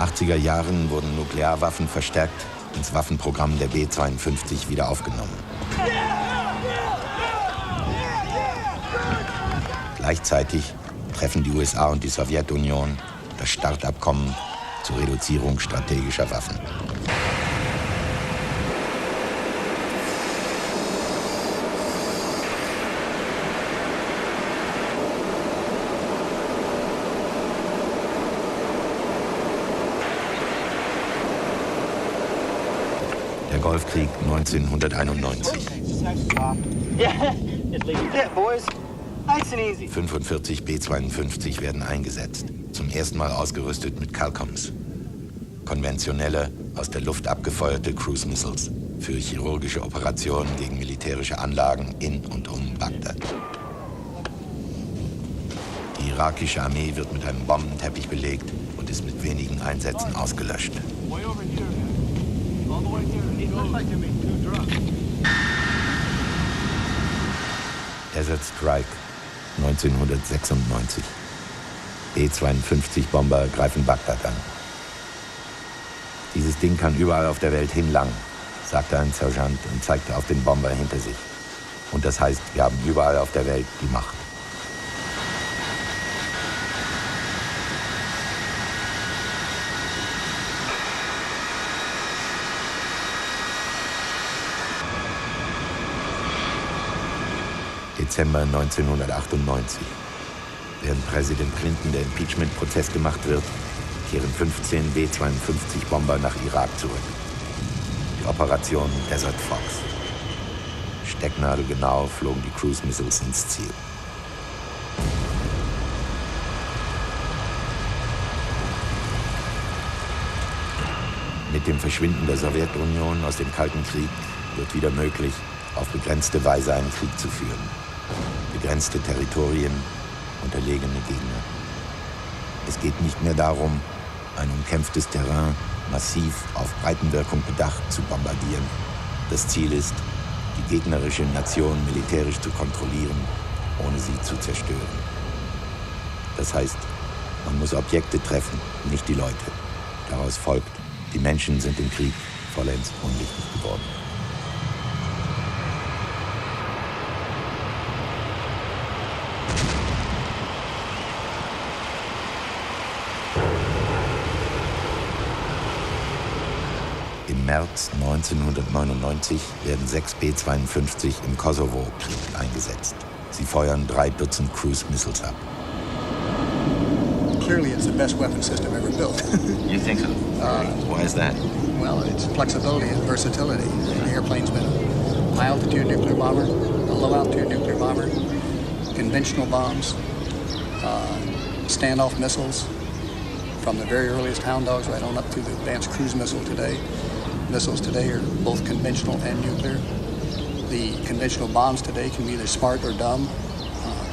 80er Jahren wurden Nuklearwaffen verstärkt ins Waffenprogramm der B52 wieder aufgenommen. Gleichzeitig treffen die USA und die Sowjetunion das Startabkommen zur Reduzierung strategischer Waffen. Der Golfkrieg 1991. 45 B-52 werden eingesetzt, zum ersten Mal ausgerüstet mit Calcoms. Konventionelle, aus der Luft abgefeuerte Cruise Missiles für chirurgische Operationen gegen militärische Anlagen in und um Bagdad. Die irakische Armee wird mit einem Bombenteppich belegt und ist mit wenigen Einsätzen ausgelöscht. Desert Strike 1996. B-52-Bomber greifen Bagdad an. Dieses Ding kann überall auf der Welt hinlangen, sagte ein Sergeant und zeigte auf den Bomber hinter sich. Und das heißt, wir haben überall auf der Welt die Macht. Dezember 1998. Während Präsident Clinton der Impeachment-Prozess gemacht wird, kehren 15 B-52-Bomber nach Irak zurück. Die Operation Desert Fox. Stecknadelgenau flogen die Cruise Missiles ins Ziel. Mit dem Verschwinden der Sowjetunion aus dem Kalten Krieg wird wieder möglich, auf begrenzte Weise einen Krieg zu führen. Begrenzte Territorien, unterlegene Gegner. Es geht nicht mehr darum, ein umkämpftes Terrain massiv auf Breitenwirkung bedacht zu bombardieren. Das Ziel ist, die gegnerische Nation militärisch zu kontrollieren, ohne sie zu zerstören. Das heißt, man muss Objekte treffen, nicht die Leute. Daraus folgt, die Menschen sind im Krieg vollends unwichtig geworden. Im März 1999 werden 6 B-52 im Kosovo-Krieg eingesetzt. Sie feuern 3 Dutzend Cruise Missiles ab. Clearly, it's the best weapon system ever built. You think so? Why is that? Well, its flexibility and versatility. The airplane's been a high-altitude nuclear bomber, a low-altitude nuclear bomber, conventional bombs, standoff missiles, from the very earliest Hound Dogs right on up to the advanced cruise missile today. Missiles today are both conventional and nuclear. The conventional bombs today can be either smart or dumb.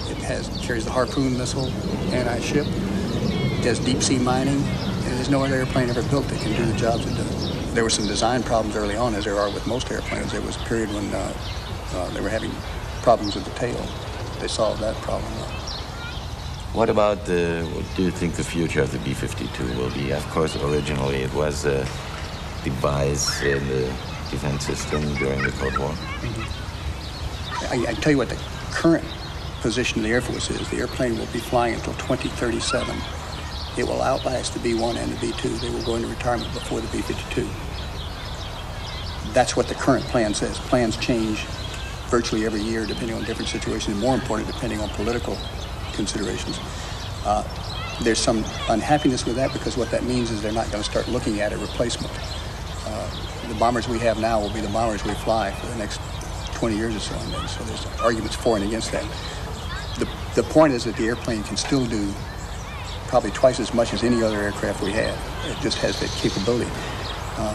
It carries the Harpoon missile, anti-ship. It has deep-sea mining. And there's no other airplane ever built that can do the jobs it does. There were some design problems early on, as there are with most airplanes. There was a period when they were having problems with the tail. They solved that problem. What about what do you think the future of the B-52 will be? Of course, originally it was a device in the defense system during the Cold War. I tell you what the current position of the Air Force is. The airplane will be flying until 2037. It will outlast the B-1 and the B-2. They will go into retirement before the B-52. That's what the current plan says. Plans change virtually every year depending on different situations, and more important, depending on political considerations. There's some unhappiness with that because what that means is they're not going to start looking at a replacement. The bombers we have now will be the bombers we fly for the next 20 years or so. And so there's arguments for and against that. The point is that the airplane can still do probably twice as much as any other aircraft we have. It just has that capability.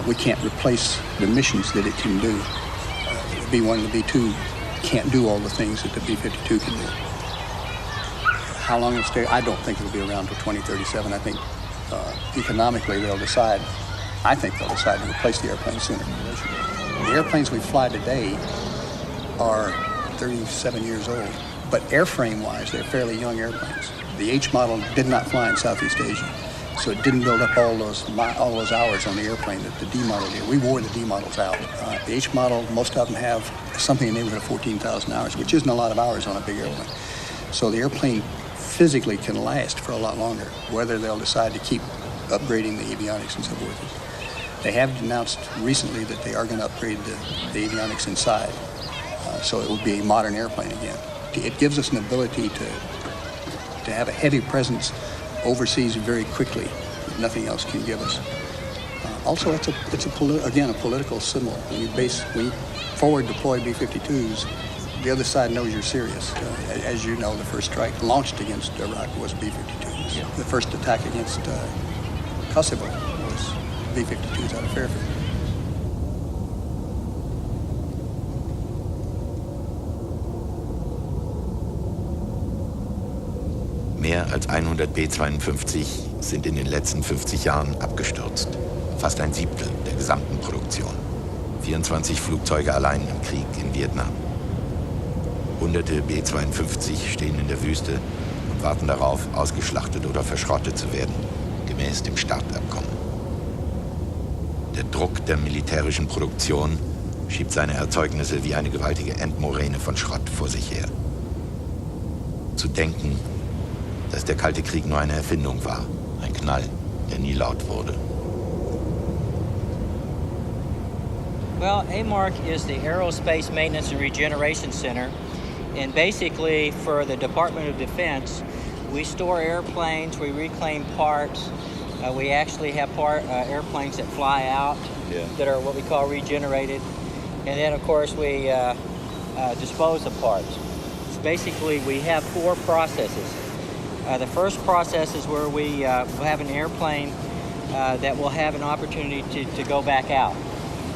We can't replace the missions that it can do. The B-1 and the B-2 can't do all the things that the B-52 can do. How long it'll stay, I don't think it'll be around till 2037. I think economically they'll decide, I think they'll decide to replace the airplane sooner. The airplanes we fly today are 37 years old, but airframe-wise, they're fairly young airplanes. The H model did not fly in Southeast Asia. So it didn't build up all those hours on the airplane that the D model did. We wore the D models out. The H model, most of them have something in the neighborhood of 14,000 hours, which isn't a lot of hours on a big airplane. So the airplane physically can last for a lot longer, whether they'll decide to keep upgrading the avionics and so forth. They have announced recently that they are going to upgrade the avionics inside, so it will be a modern airplane again. It gives us an ability to have a heavy presence overseas very quickly. Nothing else can give us. Also, it's a political symbol. When you forward deploy B-52s, the other side knows you're serious. As you know, the first strike launched against Iraq was B-52s. Yeah. The first attack against Kosovo was B-52s out of Fairfield. Mehr als 100 B-52 sind in den letzten 50 Jahren abgestürzt. Fast ein Siebtel der gesamten Produktion. 24 Flugzeuge allein im Krieg in Vietnam. Hunderte B-52 stehen in der Wüste und warten darauf, ausgeschlachtet oder verschrottet zu werden, gemäß dem START-Abkommen. Der Druck der militärischen Produktion schiebt seine Erzeugnisse wie eine gewaltige Endmoräne von Schrott vor sich her. Zu denken, dass der Kalte Krieg nur eine Erfindung war, ein Knall, der nie laut wurde. Well, AMARC is the Aerospace Maintenance and Regeneration Center, and basically for the Department of Defense, we store airplanes, we reclaim parts, we actually have airplanes that fly out that are what we call regenerated, and then of course we dispose of parts. So basically we have 4 processes. The first process is where we will have an airplane that will have an opportunity to go back out.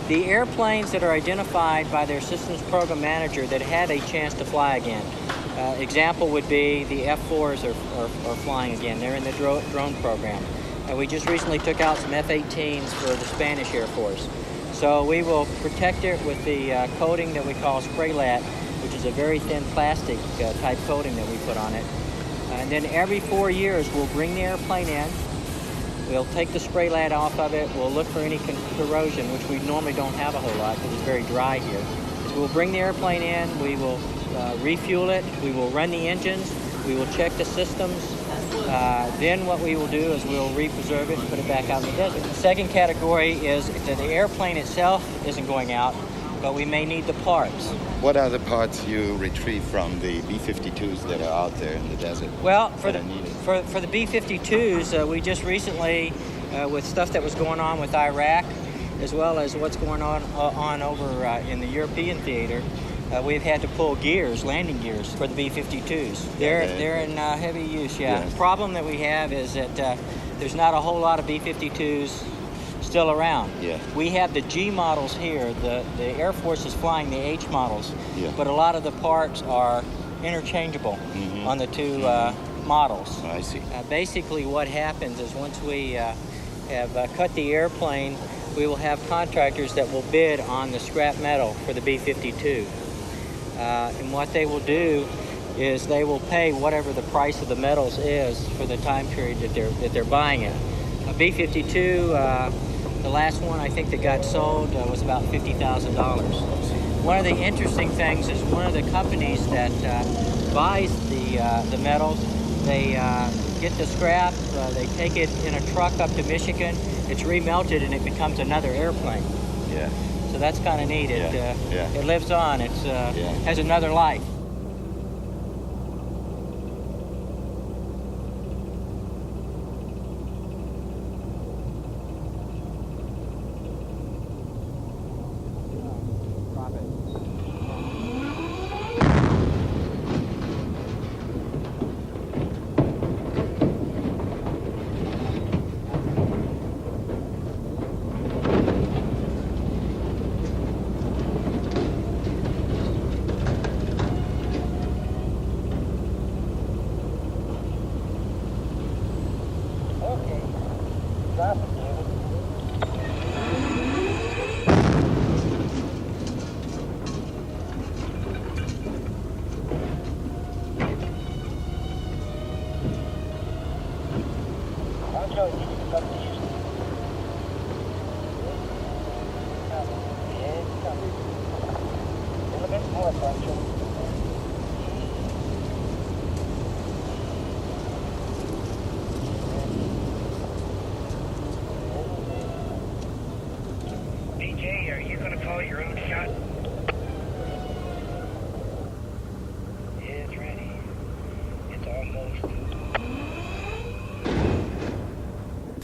The airplanes that are identified by their systems program manager that have a chance to fly again. Example would be the F-4s are flying again. They're in the drone program. We just recently took out some F-18s for the Spanish Air Force. So we will protect it with the coating that we call Spraylat, which is a very thin plastic type coating that we put on it. And then every 4 years, we'll bring the airplane in. We'll take the Spraylat off of it. We'll look for any corrosion, which we normally don't have a whole lot because it's very dry here. So we'll bring the airplane in. We will refuel it. We will run the engines. We will check the systems. Then what we will do is we'll re-preserve it and put it back out in the desert. The second category is that the airplane itself isn't going out, but we may need the parts. What are the parts you retrieve from the B-52s that are out there in the desert? Well, for the B-52s, we just recently, with stuff that was going on with Iraq, as well as what's going on over in the European theater, we've had to pull gears, landing gears, for the B-52s. They're in heavy use, yeah. The problem that we have is that there's not a whole lot of B-52s still around. Yeah. We have the G models here. The Air Force is flying the H models, but a lot of the parts are interchangeable on the two models. I see. Basically what happens is once we have cut the airplane, we will have contractors that will bid on the scrap metal for the B-52. And what they will do is they will pay whatever the price of the metals is for the time period that they're buying it. A B-52, the last one I think that got sold was about $50,000. One of the interesting things is one of the companies that buys the metals, they get the scrap, they take it in a truck up to Michigan, it's remelted and it becomes another airplane. Yeah. So that's kind of neat. It lives on. It has another life.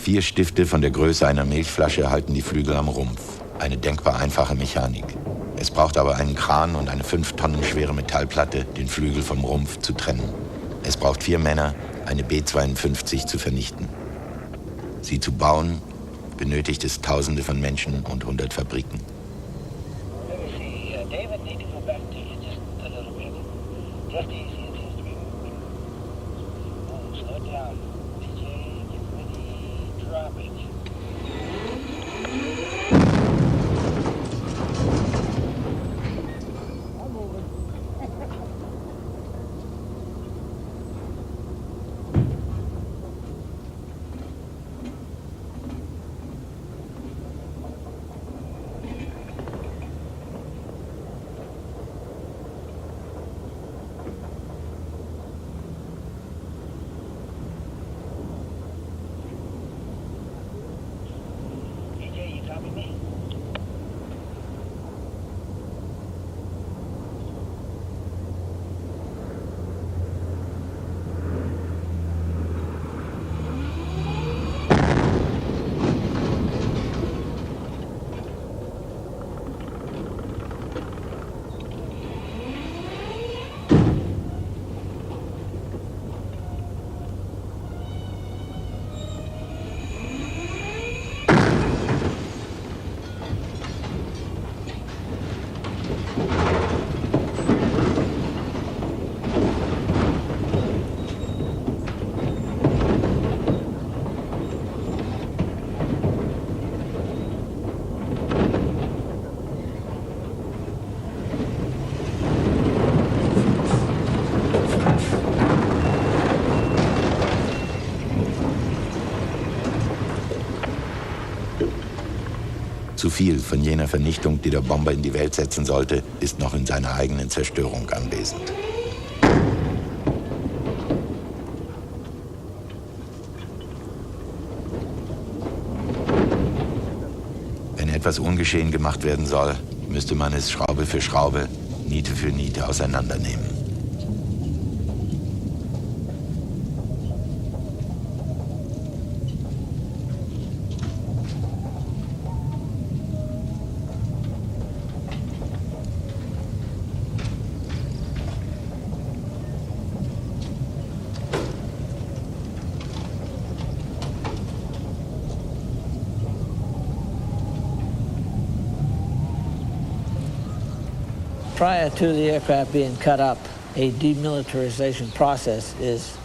4 Stifte von der Größe einer Milchflasche halten die Flügel am Rumpf. Eine denkbar einfache Mechanik. Es braucht aber einen Kran und eine 5 Tonnen schwere Metallplatte, den Flügel vom Rumpf zu trennen. Es braucht 4 Männer, eine B52 zu vernichten. Sie zu bauen, benötigt es Tausende von Menschen und 100 Fabriken. Zu viel von jener Vernichtung, die der Bomber in die Welt setzen sollte, ist noch in seiner eigenen Zerstörung anwesend. Wenn etwas ungeschehen gemacht werden soll, müsste man es Schraube für Schraube, Niete für Niete auseinandernehmen. Prior to the aircraft being cut up, a demilitarization process is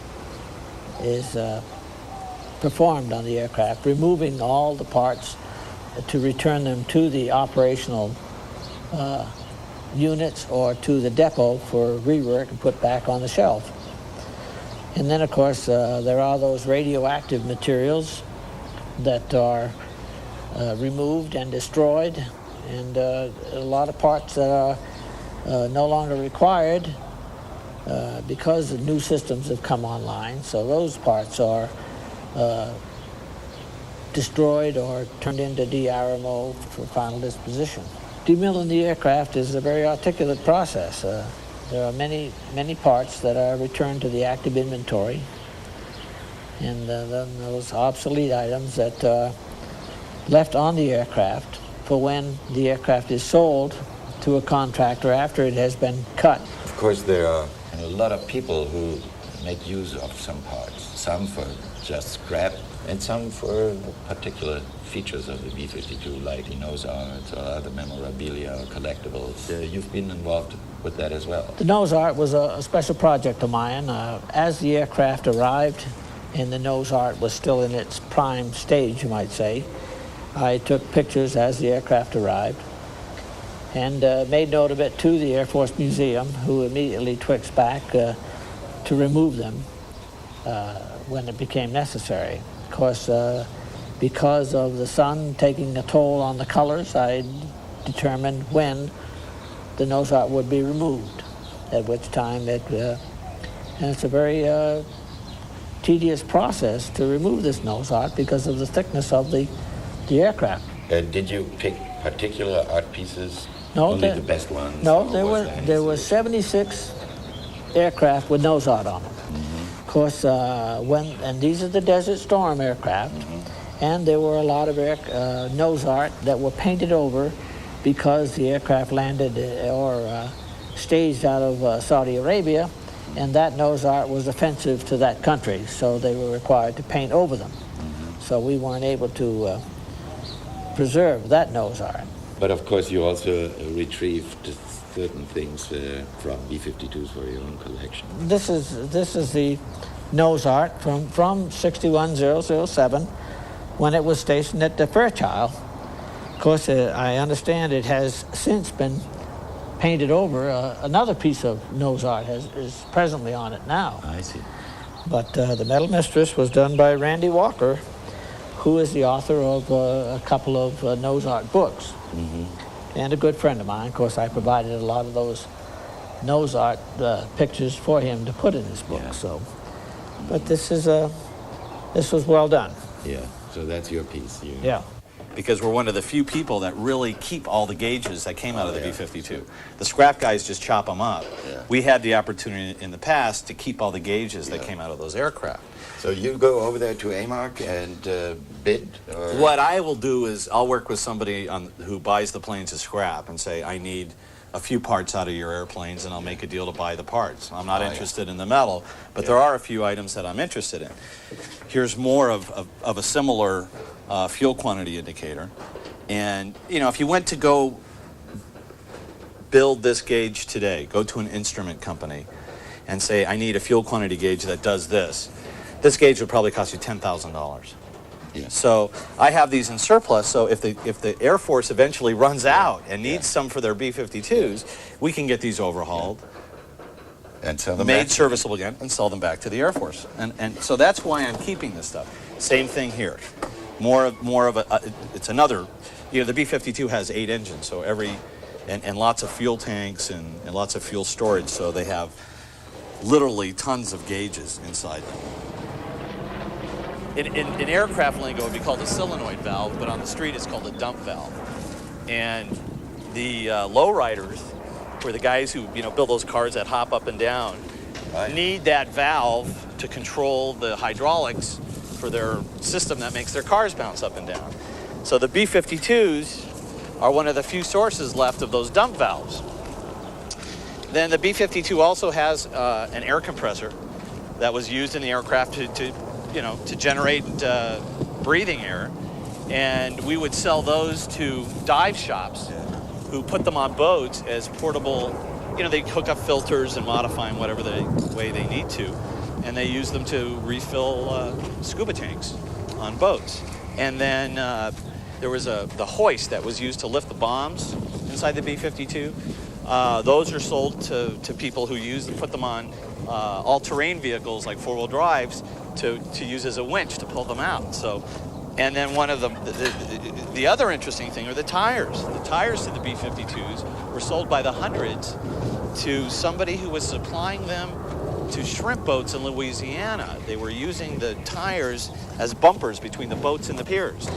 performed on the aircraft, removing all the parts to return them to the operational units or to the depot for rework and put back on the shelf. And then, of course, there are those radioactive materials that are removed and destroyed, and a lot of parts that are no longer required because the new systems have come online. So those parts are destroyed or turned into de-RMO for final disposition. Demilling the aircraft is a very articulate process. There are many parts that are returned to the active inventory, and then those obsolete items that are left on the aircraft for when the aircraft is sold to a contractor after it has been cut. Of course, there are a lot of people who make use of some parts, some for just scrap, and some for particular features of the B-52, like the nose arts or other memorabilia or collectibles. You've been involved with that as well. The nose art was a special project of mine. As the aircraft arrived and the nose art was still in its prime stage, you might say, I took pictures as the aircraft arrived and made note of it to the Air Force Museum, who immediately twixt back to remove them when it became necessary. Of course, because of the sun taking a toll on the colors, I determined when the nose art would be removed, at which time and it's a very tedious process to remove this nose art because of the thickness of the aircraft. Did you pick particular art pieces? No, only the best ones? No, there were 76 aircraft with nose art on them. Of course, and these are the Desert Storm aircraft, And there were a lot of nose art that were painted over because the aircraft landed or staged out of Saudi Arabia, and that nose art was offensive to that country, so they were required to paint over them. So we weren't able to preserve that nose art. But of course you also retrieved certain things from B-52s for your own collection. This is the nose art from 61007 when it was stationed at the Fairchild. Of course, I understand it has since been painted over. Another piece of nose art is presently on it now. I see. But the Metal Mistress was done by Randy Walker, who is the author of a couple of nose art books. And a good friend of mine. Of course, I provided a lot of those nose art pictures for him to put in his book. Yeah. So, but this was well done. Yeah. So that's your piece. Yeah. Because we're one of the few people that really keep all the gauges that came out of the B-52. The scrap guys just chop them up. Yeah. We had the opportunity in the past to keep all the gauges that came out of those aircraft. So you go over there to AMARC and bid? Or? What I will do is I'll work with somebody who buys the planes as scrap and say, I need a few parts out of your airplanes, and I'll make a deal to buy the parts. I'm not interested in the metal, but there are a few items that I'm interested in. Here's more of a similar fuel quantity indicator. And, you know, if you went to go build this gauge today, go to an instrument company and say, I need a fuel quantity gauge that does this. This gauge would probably cost you $10,000. Yeah. So I have these in surplus, so if the Air Force eventually runs out and needs some for their B-52s, we can get these overhauled, and sell them made serviceable again, and sell them back to the Air Force. And so that's why I'm keeping this stuff. Same thing here. More of a, it's another, you know, the B-52 has 8 engines, so and lots of fuel tanks and lots of fuel storage, so they have literally tons of gauges inside them. In aircraft lingo, it would be called a solenoid valve, but on the street it's called a dump valve. And the lowriders, or the guys who build those cars that hop up and down, need that valve to control the hydraulics for their system that makes their cars bounce up and down. So the B-52s are one of the few sources left of those dump valves. Then the B-52 also has an air compressor that was used in the aircraft to generate breathing air, and we would sell those to dive shops who put them on boats as portable. They hook up filters and modify them whatever way they need to, and they use them to refill scuba tanks on boats. And then there was the hoist that was used to lift the bombs inside the B-52. Those are sold to people who put them on all-terrain vehicles like four-wheel drives to use as a winch to pull them out. So, and then one of the other interesting thing are the tires. The tires to the B-52s were sold by the hundreds to somebody who was supplying them to shrimp boats in Louisiana. They were using the tires as bumpers between the boats and the piers.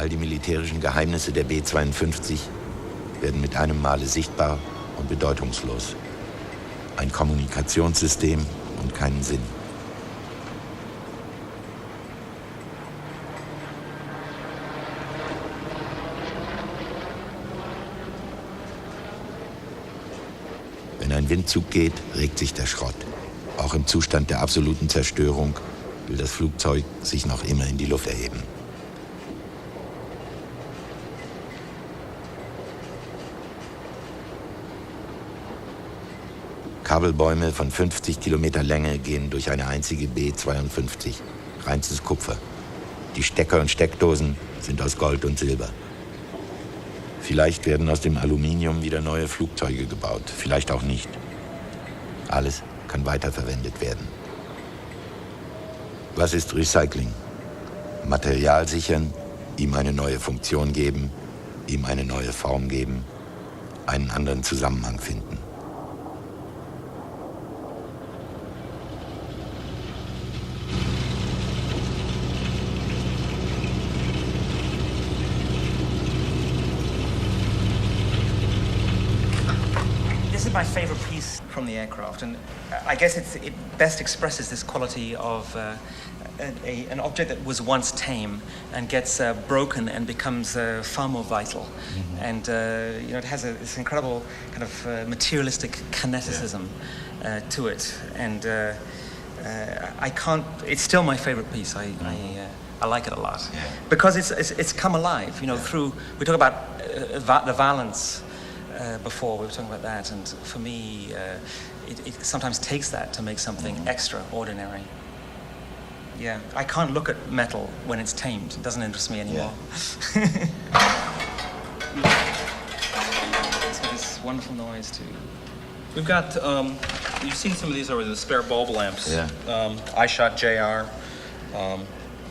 All die militärischen Geheimnisse der B52 werden mit einem Male sichtbar und bedeutungslos. Ein Kommunikationssystem und keinen Sinn. Wenn ein Windzug geht, regt sich der Schrott. Auch im Zustand der absoluten Zerstörung will das Flugzeug sich noch immer in die Luft erheben. Kabelbäume von 50 Kilometer Länge gehen durch eine einzige B52, reinstes Kupfer. Die Stecker und Steckdosen sind aus Gold und Silber. Vielleicht werden aus dem Aluminium wieder neue Flugzeuge gebaut, vielleicht auch nicht. Alles kann weiterverwendet werden. Was ist Recycling? Material sichern, ihm eine neue Funktion geben, ihm eine neue Form geben, einen anderen Zusammenhang finden. This is my favorite piece from the aircraft, and I guess it best expresses this quality of an object that was once tame and gets broken and becomes far more vital. Mm-hmm. And it has this incredible kind of materialistic kineticism to it, and I can't. It's still my favorite piece. I like it a lot because it's come alive. Through we talk about the violence. Before we were talking about that, and for me, it sometimes takes that to make something extraordinary. Yeah, I can't look at metal when it's tamed. It doesn't interest me anymore. Yeah. It's got this wonderful noise too. We've got, you've seen some of these over the spare bulb lamps. Yeah. I shot JR,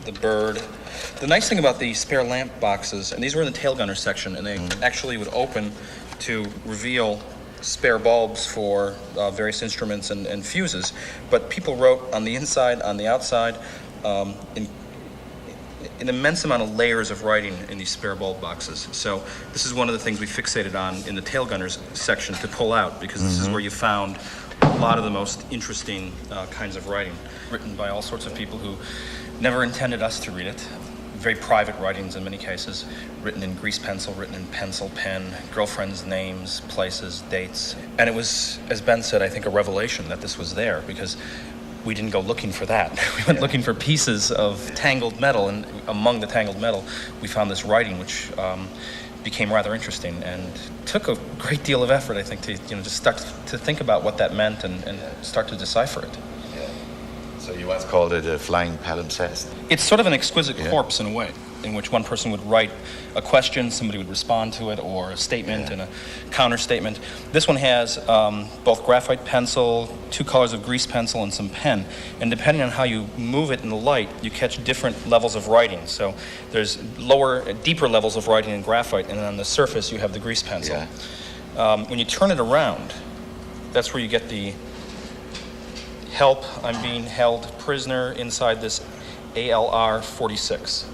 the bird. The nice thing about the spare lamp boxes, and these were in the tail gunner section, and they actually would open to reveal spare bulbs for various instruments and fuses. But people wrote on the inside, on the outside, an immense amount of layers of writing in these spare bulb boxes. So this is one of the things we fixated on in the tail gunners section to pull out, because this is where you found a lot of the most interesting kinds of writing, written by all sorts of people who never intended us to read it. Very private writings in many cases, written in grease pencil, written in pencil, pen, girlfriends' names, places, dates. And it was, as Ben said, I think a revelation that this was there, because we didn't go looking for that. We went looking for pieces of tangled metal, and among the tangled metal, we found this writing, which became rather interesting and took a great deal of effort, I think, to just start to think about what that meant and start to decipher it. So you once called it a flying palimpsest? It's sort of an exquisite corpse in a way, in which one person would write a question, somebody would respond to it, or a statement and a counter statement. This one has both graphite pencil, 2 colors of grease pencil, and some pen. And depending on how you move it in the light, you catch different levels of writing. So there's deeper levels of writing in graphite, and then on the surface you have the grease pencil. Yeah. When you turn it around, that's where you get the help, I'm being held prisoner inside this ALR 46.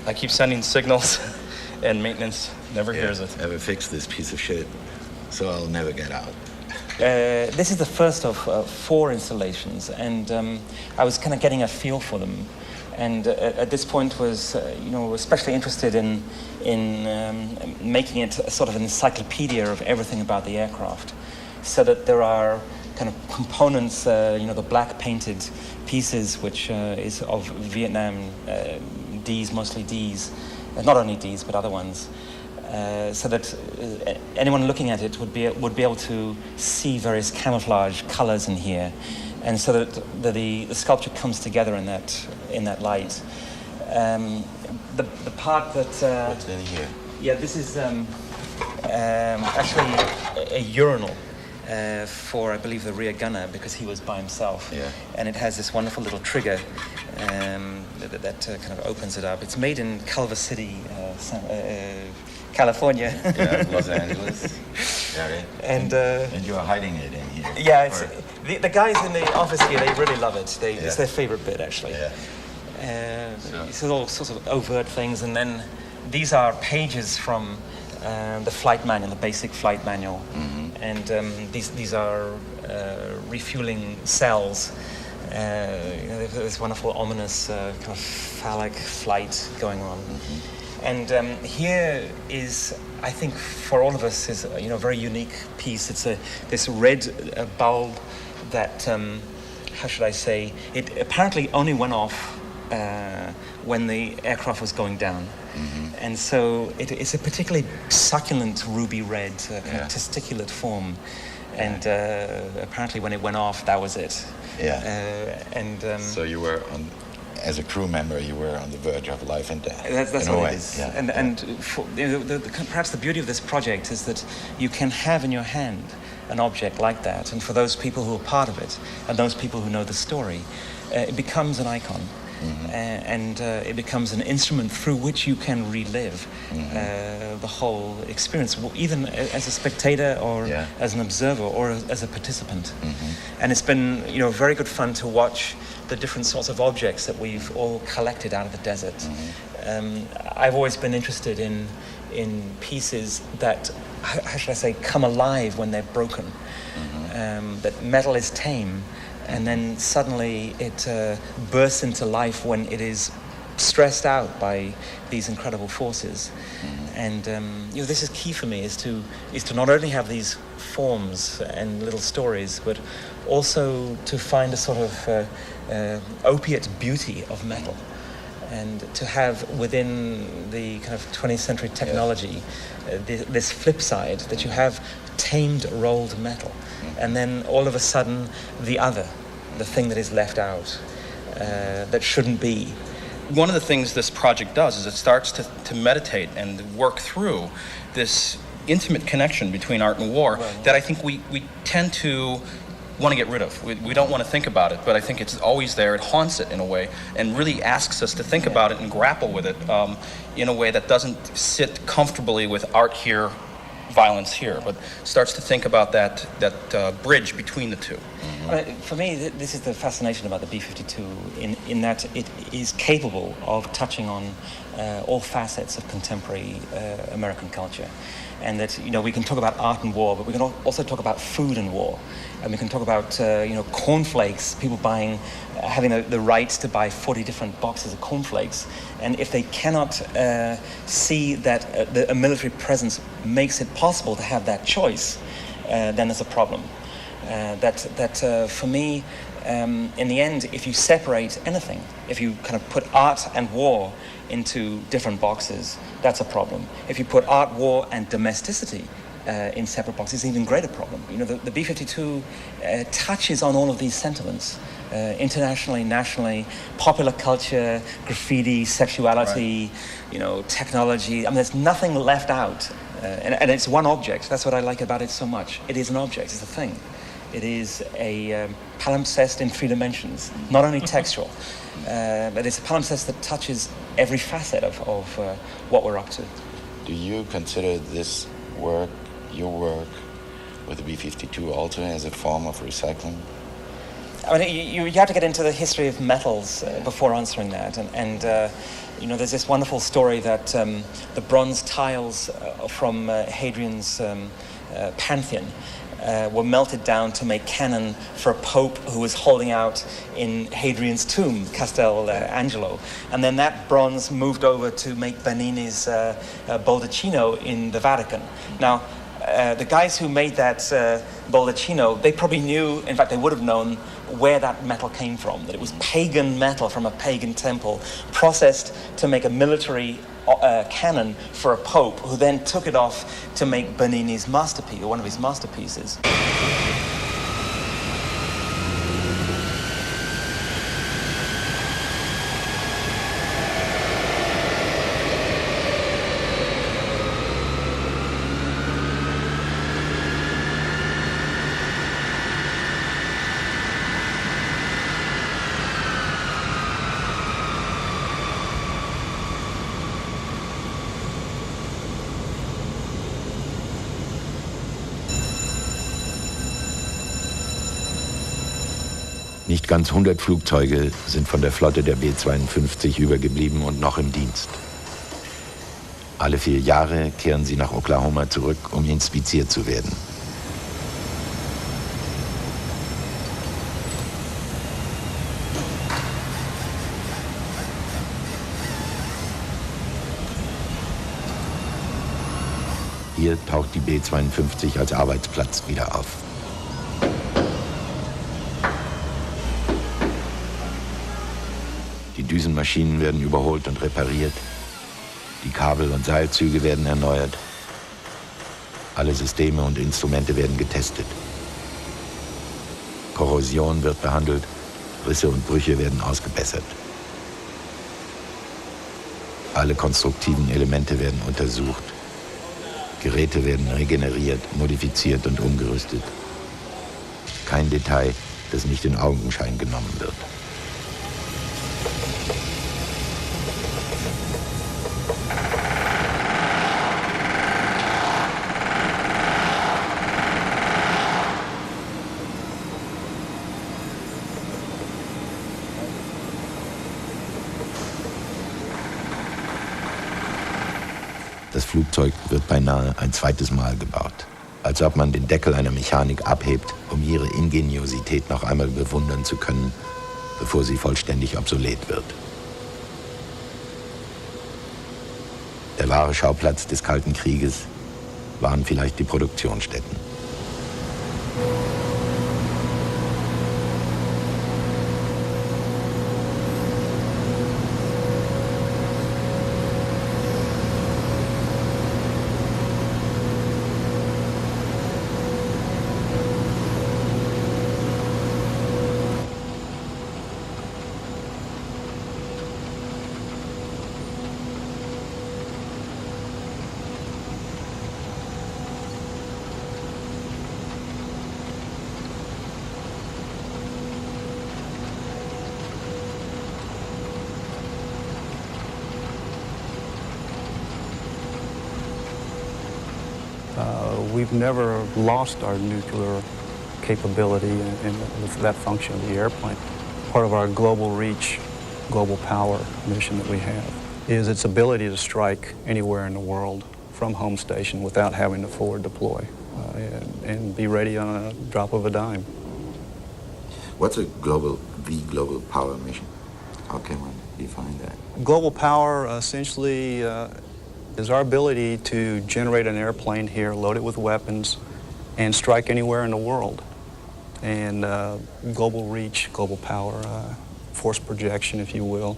I keep sending signals and maintenance never hears it. Never fix this piece of shit, so I'll never get out. This is the first of 4 installations, and I was kind of getting a feel for them. And at this point was, especially interested in making it a sort of an encyclopedia of everything about the aircraft, so that there are kind of components, the black painted pieces, which is of Vietnam Ds, mostly Ds, not only Ds but other ones, so that anyone looking at it would be able to see various camouflage colors in here, and so that the sculpture comes together in that light. The part that what's in here? Yeah, this is actually a urinal. For, I believe, the rear gunner, because he was by himself. Yeah. And it has this wonderful little trigger that kind of opens it up. It's made in Culver City, California. Yeah, Los Angeles. Yeah, and you're hiding it in here. Yeah, it's, the guys in the office here, they really love it. It's their favorite bit, actually. Yeah. It's all sorts of overt things, and then these are pages from the flight manual, the basic flight manual, and these are refueling cells. There's this wonderful, ominous kind of phallic flight going on, and here is, I think, for all of us, is a very unique piece. It's this red bulb that, how should I say, it apparently only went off when the aircraft was going down. And so it's a particularly succulent ruby red, kind of testiculate form. And apparently when it went off, that was it. So you were, as a crew member, you were on the verge of life and death. That's what it is. And for, perhaps the beauty of this project is that you can have in your hand an object like that. And for those people who are part of it, and those people who know the story, it becomes an icon. And it becomes an instrument through which you can relive the whole experience, even as a spectator or as an observer or as a participant. And it's been, very good fun to watch the different sorts of objects that we've all collected out of the desert. I've always been interested in pieces that, how should I say, come alive when they're broken. That metal is tame, and then suddenly it bursts into life when it is stressed out by these incredible forces. And this is key for me, is to not only have these forms and little stories, but also to find a sort of opiate beauty of metal, and to have within the kind of 20th century technology this flip side, that you have tamed rolled metal, and then all of a sudden the thing that is left out, that shouldn't be. One of the things this project does is it starts to meditate and work through this intimate connection between art and war that I think we tend to want to get rid of. We don't want to think about it, but I think it's always there. It haunts it in a way, and really asks us to think about it and grapple with it in a way that doesn't sit comfortably with art here, violence here, but starts to think about that bridge between the two. For me, this is the fascination about the B52, in that it is capable of touching on all facets of contemporary American culture. And that, we can talk about art and war, but we can also talk about food and war. And we can talk about, cornflakes, people having the right to buy 40 different boxes of cornflakes. And if they cannot see that a military presence makes it possible to have that choice, then there's a problem. For me, in the end, if you separate anything, if you kind of put art and war into different boxes, that's a problem. If you put art, war, and domesticity in separate boxes, it's an even greater problem. The B-52 touches on all of these sentiments, internationally, nationally, popular culture, graffiti, sexuality, technology. there's nothing left out. And it's one object. That's what I like about it so much. It is an object. It's a thing. It is a palimpsest in 3 dimensions, not only textual, but it's a palimpsest that touches every facet of what we're up to. Do you consider this work, your work, with the B-52 also as a form of recycling? You have to get into the history of metals before answering that. And there's this wonderful story that the bronze tiles from Hadrian's Pantheon were melted down to make cannon for a pope who was holding out in Hadrian's tomb, Castel Angelo. And then that bronze moved over to make Bernini's Baldacchino in the Vatican. Now, the guys who made that Baldacchino, they probably knew, in fact, they would have known where that metal came from, that it was pagan metal from a pagan temple, processed to make a military cannon for a pope, who then took it off to make Bernini's masterpiece, or one of his masterpieces. Nicht ganz 100 Flugzeuge sind von der Flotte der B52 übergeblieben und noch im Dienst. Alle 4 Jahre kehren sie nach Oklahoma zurück, um inspiziert zu werden. Hier taucht die B52 als Arbeitsplatz wieder auf. Die Düsenmaschinen werden überholt und repariert. Die Kabel- und Seilzüge werden erneuert. Alle Systeme und Instrumente werden getestet. Korrosion wird behandelt, Risse und Brüche werden ausgebessert. Alle konstruktiven Elemente werden untersucht. Geräte werden regeneriert, modifiziert und umgerüstet. Kein Detail, das nicht in Augenschein genommen wird. Das Flugzeug wird beinahe ein zweites Mal gebaut. Als ob man den Deckel einer Mechanik abhebt, um ihre Ingeniosität noch einmal bewundern zu können, bevor sie vollständig obsolet wird. Der wahre Schauplatz des Kalten Krieges waren vielleicht die Produktionsstätten. We've never lost our nuclear capability in that function of the airplane. Part of our global reach, global power mission that we have is its ability to strike anywhere in the world from home station without having to forward deploy and be ready on a drop of a dime. What's the global power mission? How can one define that? Global power essentially is our ability to generate an airplane here, load it with weapons, and strike anywhere in the world. And global reach, global power, force projection, if you will,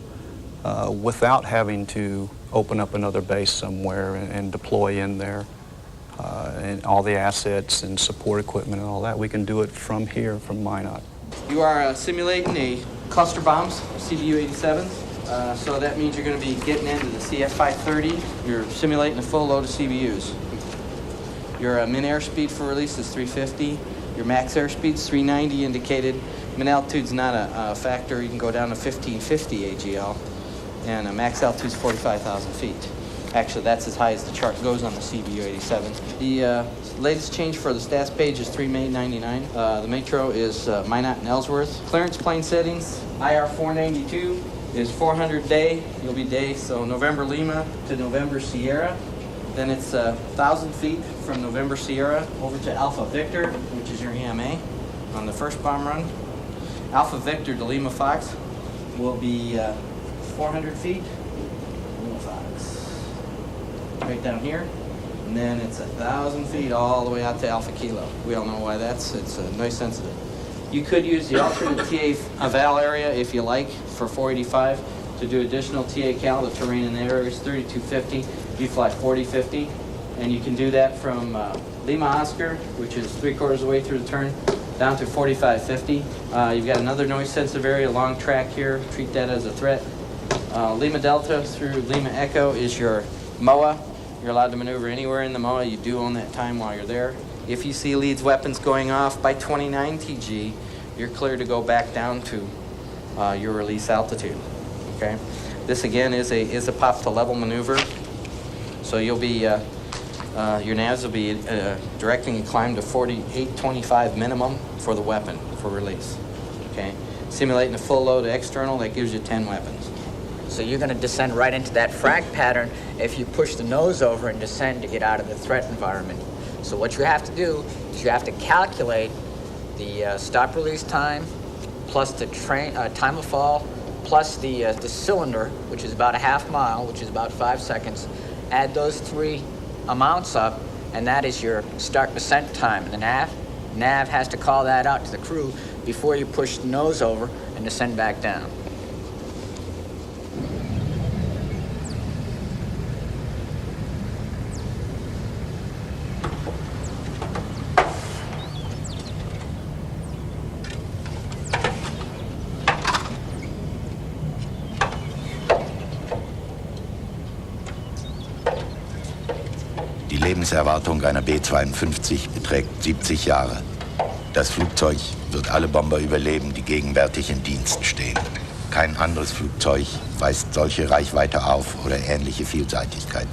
without having to open up another base somewhere and deploy in there. And all the assets and support equipment and all that, we can do it from here, from Minot. You are simulating a cluster bombs, CBU-87s. So that means you're going to be getting into the CF-530. You're simulating a full load of CBUs. Your min airspeed for release is 350. Your max airspeed is 390 indicated. Min altitude's not a factor. You can go down to 1550 AGL. And max altitude is 45,000 feet. Actually, that's as high as the chart goes on the CBU-87. The latest change for the stats page is 3 May 99. The metro is Minot and Ellsworth. Clearance plane settings, IR-492. Is 400 day, you'll be day, so November Lima to November Sierra. Then it's 1,000 feet from November Sierra over to Alpha Victor, which is your EMA on the first bomb run. Alpha Victor to Lima Fox will be 400 feet. Lima Fox. Right down here. And then it's 1,000 feet all the way out to Alpha Kilo. We all know why that's, it's noise sensitive. You could use the alternate TA eval area if you like for 485 to do additional TA cal. The terrain in that area is 3250. You fly 4050, and you can do that from Lima Oscar, which is 3/4 of the way through the turn, down to 4550. You've got another noise sensitive area, long track here. Treat that as a threat. Lima Delta through Lima Echo is your MOA. You're allowed to maneuver anywhere in the MOA. You do own that time while you're there. If you see leads weapons going off by 29 TG, you're clear to go back down to your release altitude. Okay, this again is a pop to level maneuver. So you'll be your navs will be directing a climb to 4825 minimum for the weapon for release. Okay, simulating a full load of external, that gives you 10 weapons. So you're going to descend right into that frag pattern if you push the nose over and descend to get out of the threat environment. So what you have to do is you have to calculate the stop-release time, plus the time of fall, plus the cylinder, which is about a half mile, which is about 5 seconds. Add those three amounts up, and that is your start descent time. And the nav has to call that out to the crew before you push the nose over and descend back down. Die Lebenserwartung einer B-52 beträgt 70 Jahre. Das Flugzeug wird alle Bomber überleben, die gegenwärtig in Dienst stehen. Kein anderes Flugzeug weist solche Reichweite auf oder ähnliche Vielseitigkeit.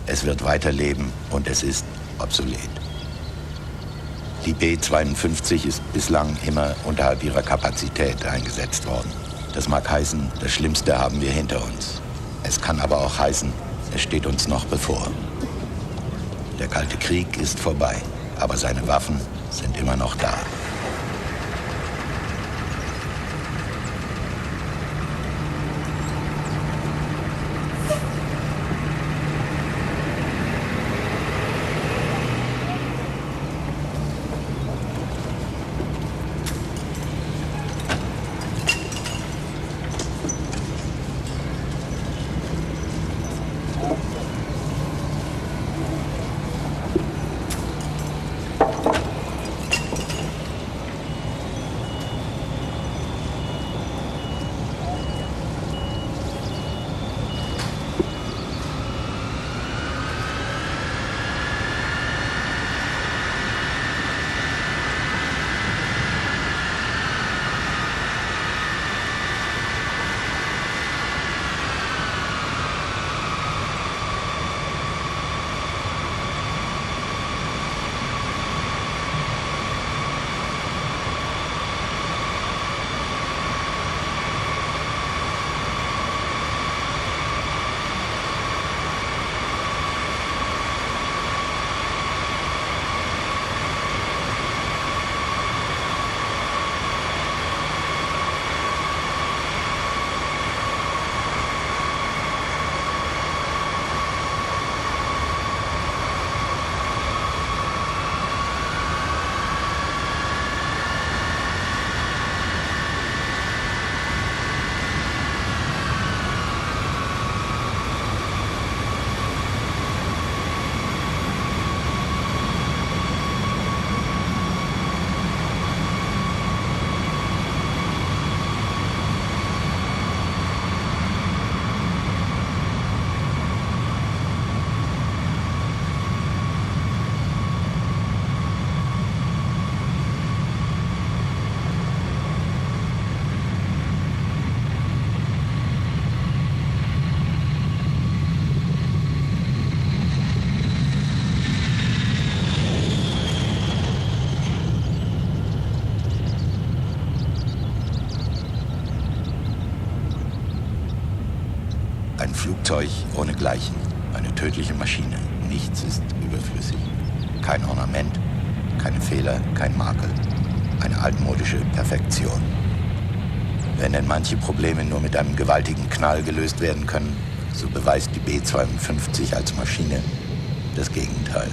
Es wird weiterleben und es ist obsolet. Die B-52 ist bislang immer unterhalb ihrer Kapazität eingesetzt worden. Das mag heißen, das Schlimmste haben wir hinter uns. Es kann aber auch heißen, es steht uns noch bevor. Der Kalte Krieg ist vorbei, aber seine Waffen sind immer noch da. Ein Flugzeug ohnegleichen, eine tödliche Maschine. Nichts ist überflüssig. Kein Ornament, keine Fehler, kein Makel. Eine altmodische Perfektion. Wenn denn manche Probleme nur mit einem gewaltigen Knall gelöst werden können, so beweist die B-52 als Maschine das Gegenteil.